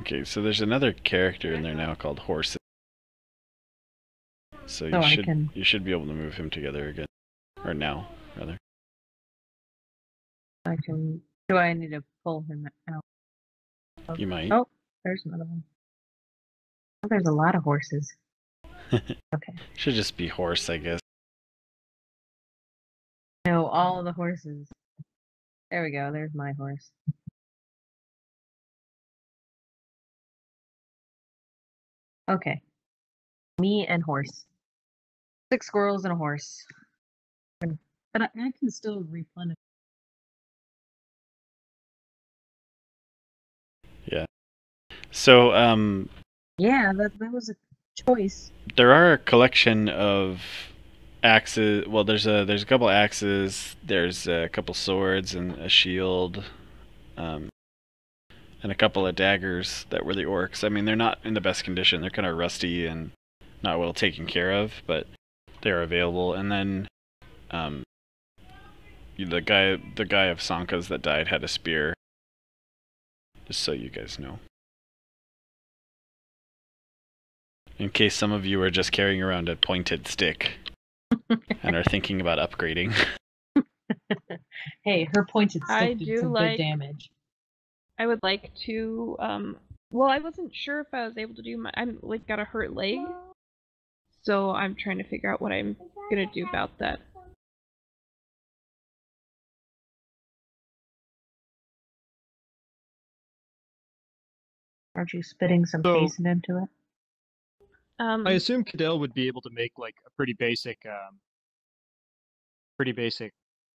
Okay, so there's another character in there now called Horse. So you So I should can... you should be able to move him together again, or now rather. I can... Do I need to pull him out? You might. Oh, there's another one. Oh, there's a lot of horses. Okay. Should just be horse, I guess. No, all the horses. There we go. There's my horse. Okay. Me and horse. 6 squirrels and a horse. But I can still replenish. Yeah. So, Yeah, that was a choice. there are a collection of axes. Well, there's a couple axes. There's a couple swords and a shield, and a couple of daggers that were the orcs. I mean, they're not in the best condition. They're kind of rusty and not well taken care of, but they're available. And then, the guy of Sanka's that died had a spear. Just so you guys know. In case some of you are just carrying around a pointed stick and are thinking about upgrading. Hey, her pointed I stick did do some like- good damage. I would like to, well, I wasn't sure if I was able to do I'm, like, got a hurt leg. So I'm trying to figure out what I'm gonna do about that. Aren't you spitting some So- poison into it? I assume Cadell would be able to make like a pretty basic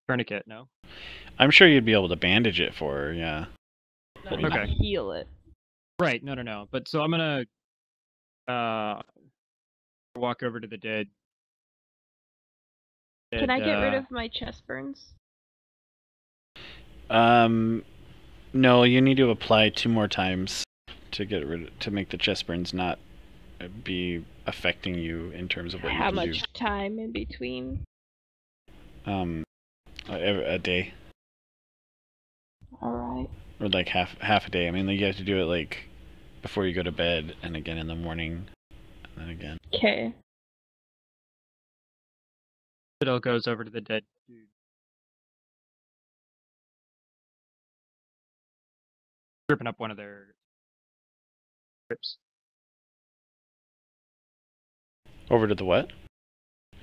tourniquet, no? I'm sure you'd be able to bandage it for her, yeah. not Okay. heal it. Right, no. But so I'm gonna walk over to the dead. Can I get rid uh, of my chest burns? No, you need to apply 2 more times to make the chest burns not be affecting you in terms of what you How can much time in between? do. A day. Alright. Or like half a day. I mean, you have to do it like before you go to bed and again in the morning and then again. Okay. Cadell goes over to the dead dude. Ripping up one of their ribs. Over to the what?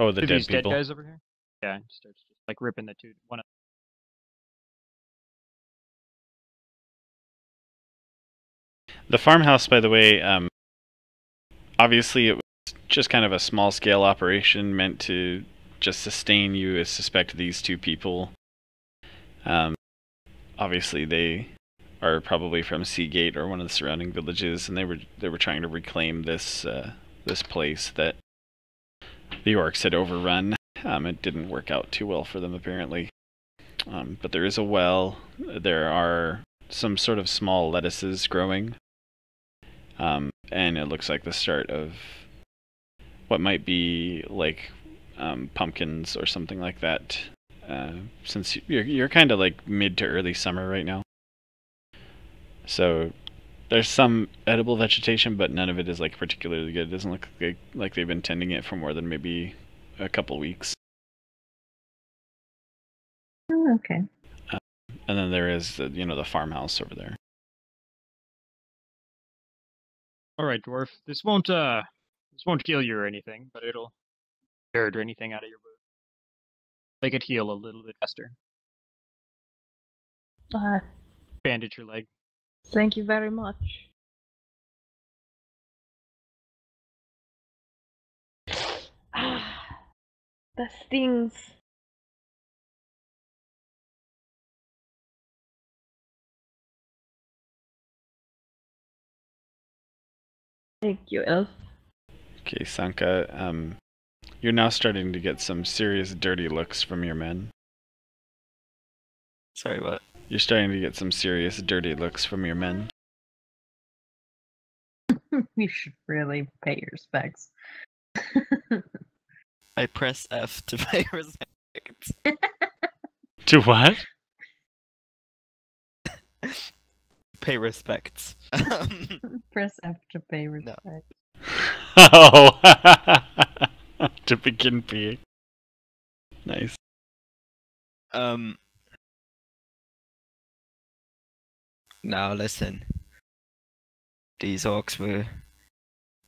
Oh, the To dead these people. dead guys over here? Yeah, he starts just like ripping the two one of The farmhouse, by the way, obviously it was just kind of a small scale operation meant to just sustain you. I suspect these 2 people. Obviously they are probably from Seagate or one of the surrounding villages, and they were trying to reclaim this place that the orcs had overrun. It didn't work out too well for them apparently. But there is a well. There are some sort of small lettuces growing. And it looks like the start of what might be like pumpkins or something like that. Since you're kind of like mid to early summer right now, so there's some edible vegetation, but none of it is like particularly good. It doesn't look like they've been tending it for more than maybe a couple weeks. Oh, okay. And then there is the farmhouse over there. Alright, dwarf. This won't kill you or anything, but it'll dirt or anything out of your wound. Make it heal a little bit faster. Bandage your leg. Thank you very much. That stings. Thank you, Elf. Okay, Sanka, you're now starting to get some serious dirty looks from your men. Sorry, what? You're starting to get some serious dirty looks from your men. You should really pay your respects. I press F to pay respect. To what? Pay respects. Press F to pay respects. Oh, to begin being. Nice. Now listen. These orcs were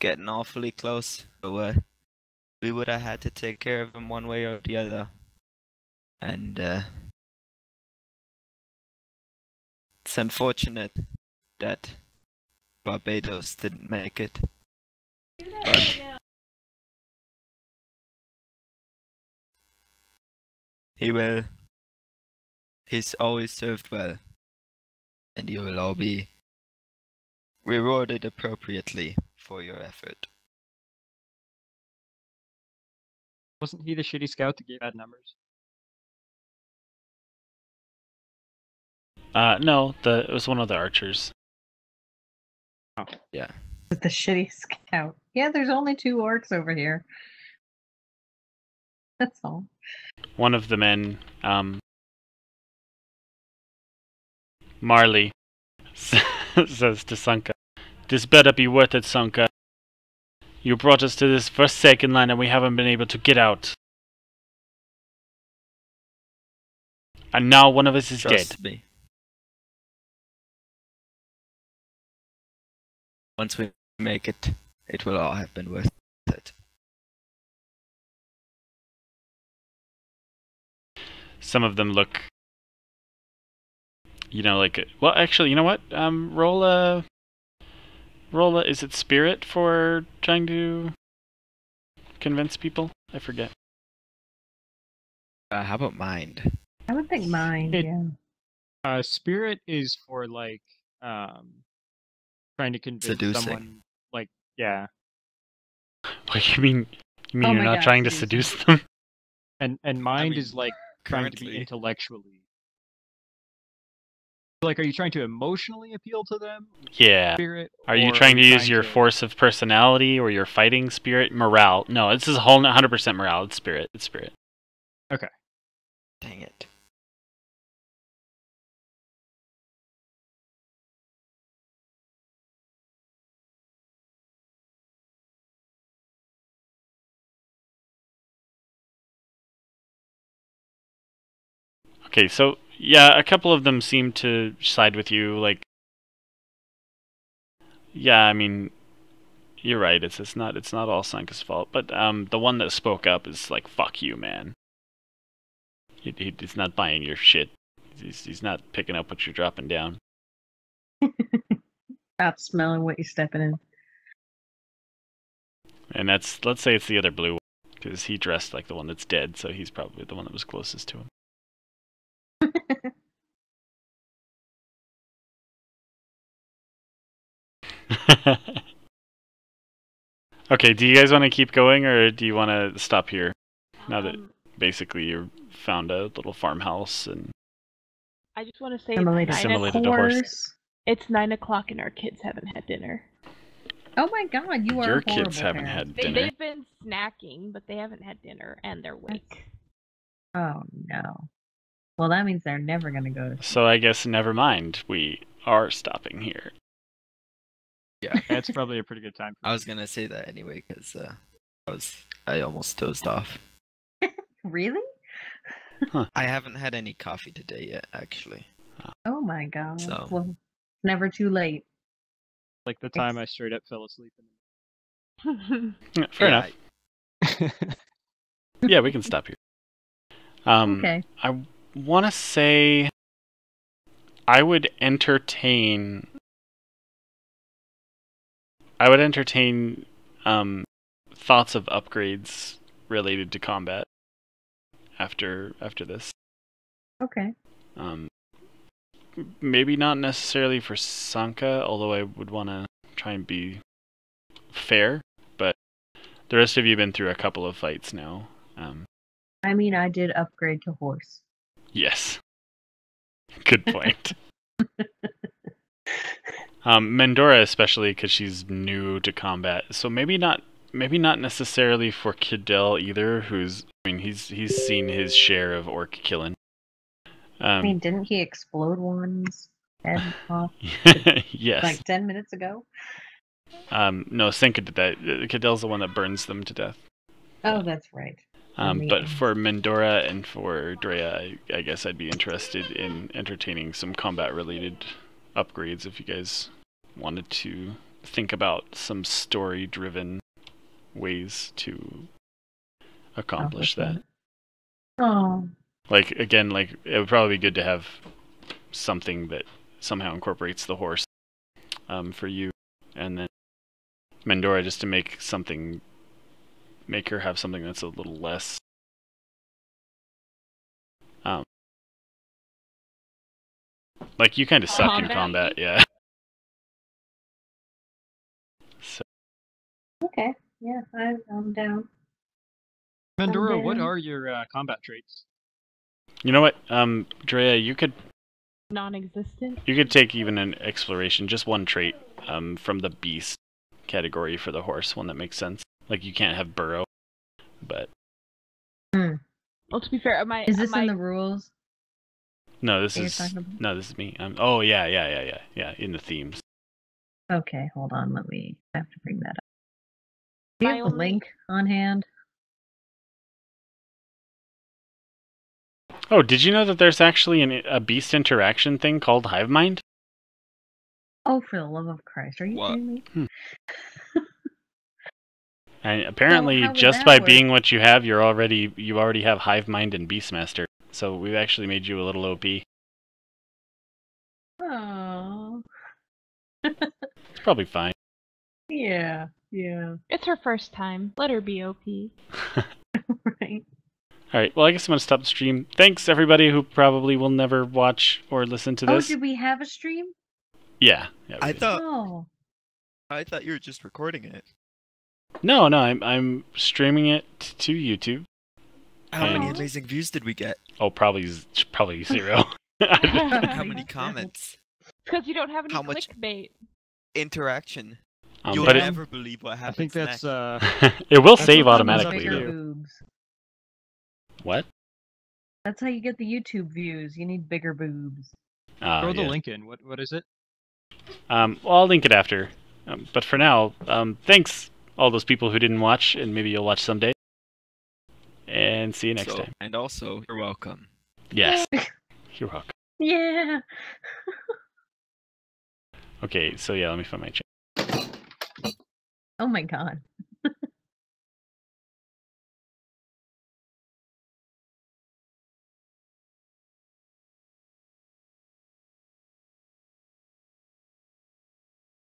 getting awfully close, so we would have had to take care of him one way or the other. And it's unfortunate that Barbados didn't make it. But he's always served well. And you will all be rewarded appropriately for your effort. Wasn't he the shitty scout that gave bad numbers? No, it was one of the archers. Oh. Yeah. With the shitty scout. Yeah, there's only 2 orcs over here. That's all. One of the men, Marley, says to Sanka, "This better be worth it, Sanka. You brought us to this forsaken land and we haven't been able to get out. And now one of us is dead." Trust me. Once we make it, it will all have been worth it. Some of them look, like, well, actually, you know what? Roll a, is it spirit for trying to convince people? I forget. How about mind? I would think mind, yeah. Spirit is for like trying to convince Seducing. someone. Like, yeah. What, you mean Oh you're my not God, trying to seducing. seduce them? And mind mean, is like trying to be currently. intellectually. Like, are you trying to emotionally appeal to them? Yeah. Spirit. Are you or trying to use your force of personality or your fighting spirit? Morale. No, this is a whole 100% morale. It's spirit. It's spirit. Okay. Dang it. Okay, so yeah, a couple of them seem to side with you. Like, yeah, I mean, you're right. It's not all Sanka's fault. But the one that spoke up is like, "Fuck you, man." He's not buying your shit. He's not picking up what you're dropping down. Not smelling what you're stepping in. And let's say it's the other blue one, because he dressed like the one that's dead, so he's probably the one that was closest to him. Okay, do you guys want to keep going, or do you want to stop here? Now that basically you found a little farmhouse and I just want to say Assimilated it's Assimilated a horse. It's 9 o'clock and our kids haven't had dinner. Oh my God, you are your a horrible kids haven't parent. had dinner. They've been snacking, but they haven't had dinner, and they're awake. Oh no. Well, that means they're never gonna go to So I guess never mind. We are stopping here. Yeah. That's probably a pretty good time. I was gonna say that anyway, because I almost dozed off. Really? I haven't had any coffee today yet, actually. Oh my God. So- Well, never too late. Like the time I straight up fell asleep. Yeah, fair enough. Yeah, we can stop here. Okay. I want to say I would entertain thoughts of upgrades related to combat after this. Okay. Maybe not necessarily for Sanka, although I would want to try and be fair, but the rest of you have been through a couple of fights now. I mean, I did upgrade to horse. Yes. Good point. Mendora especially, because she's new to combat, so maybe not necessarily for Kidel either. He's seen his share of orc killing. I mean, didn't he explode one's head off Yes. like 10 minutes ago? No, Senka did that. Kidel's the one that burns them to death. Oh, that's right. But for Mendora and for Drea, I guess I'd be interested in entertaining some combat-related upgrades if you guys wanted to think about some story-driven ways to accomplish that. Oh. Like, again, like, it would probably be good to have something that somehow incorporates the horse for you, and then Mendora, just to make her have something that's a little less like, you kind of suck in combat, yeah. So. Okay. Yeah, I'm down. Mendora, what down. are your combat traits? You know what, Drea, you could Non-existent. take even an exploration, just one trait from the beast category for the horse, one that makes sense. Like, you can't have burrow, but Well, to be fair, Is this in the rules? no, this that you're is talking about? no, this is me. Oh yeah, in the themes. Okay, hold on. I have to bring that up. Do you My have the only- link on hand? Oh, did you know that there's actually a beast interaction thing called Hive Mind? Oh, for the love of Christ, are you What? kidding me? And apparently, how would just that by work? being what you have, you already have Hive Mind and Beastmaster. So we've actually made you a little OP. Oh. It's probably fine. Yeah. It's her first time. Let her be OP. Right. Alright, well, I guess I'm going to stop the stream. Thanks, everybody who probably will never watch or listen to Oh, this. did we have a stream? Yeah. We I did. thought Oh. you were just recording it. No, I'm streaming it to YouTube. How many And- amazing views did we get? Oh, probably zero. How many comments? Because you don't have any How much- clickbait. Interaction. You'll but never believe what I happens think that's next. it will That's save what automatically, Bigger Bigger though. boobs. What? That's how you get the YouTube views. You need bigger boobs. throw the Yeah. link in. What is it? Well, I'll link it after. But for now, thanks all those people who didn't watch, and maybe you'll watch someday. And see you next time. And also, you're welcome. Yes. You're welcome. Yeah. Okay, so yeah, let me find my chat. Oh my god.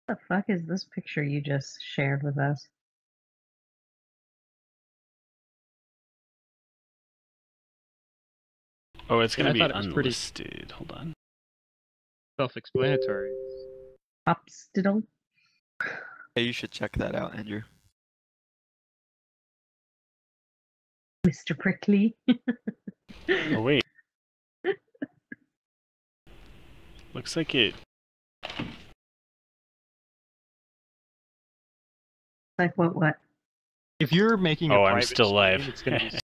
What the fuck is this picture you just shared with us? Oh, it's gonna I be thought it was pretty- unlisted. Hold on. Self-explanatory. Popstiddle? Hey, you should check that out, Andrew. Mr. Prickly? Oh wait. Looks like it. Like what? If you're making a Oh, I'm private still stream, live. it's gonna be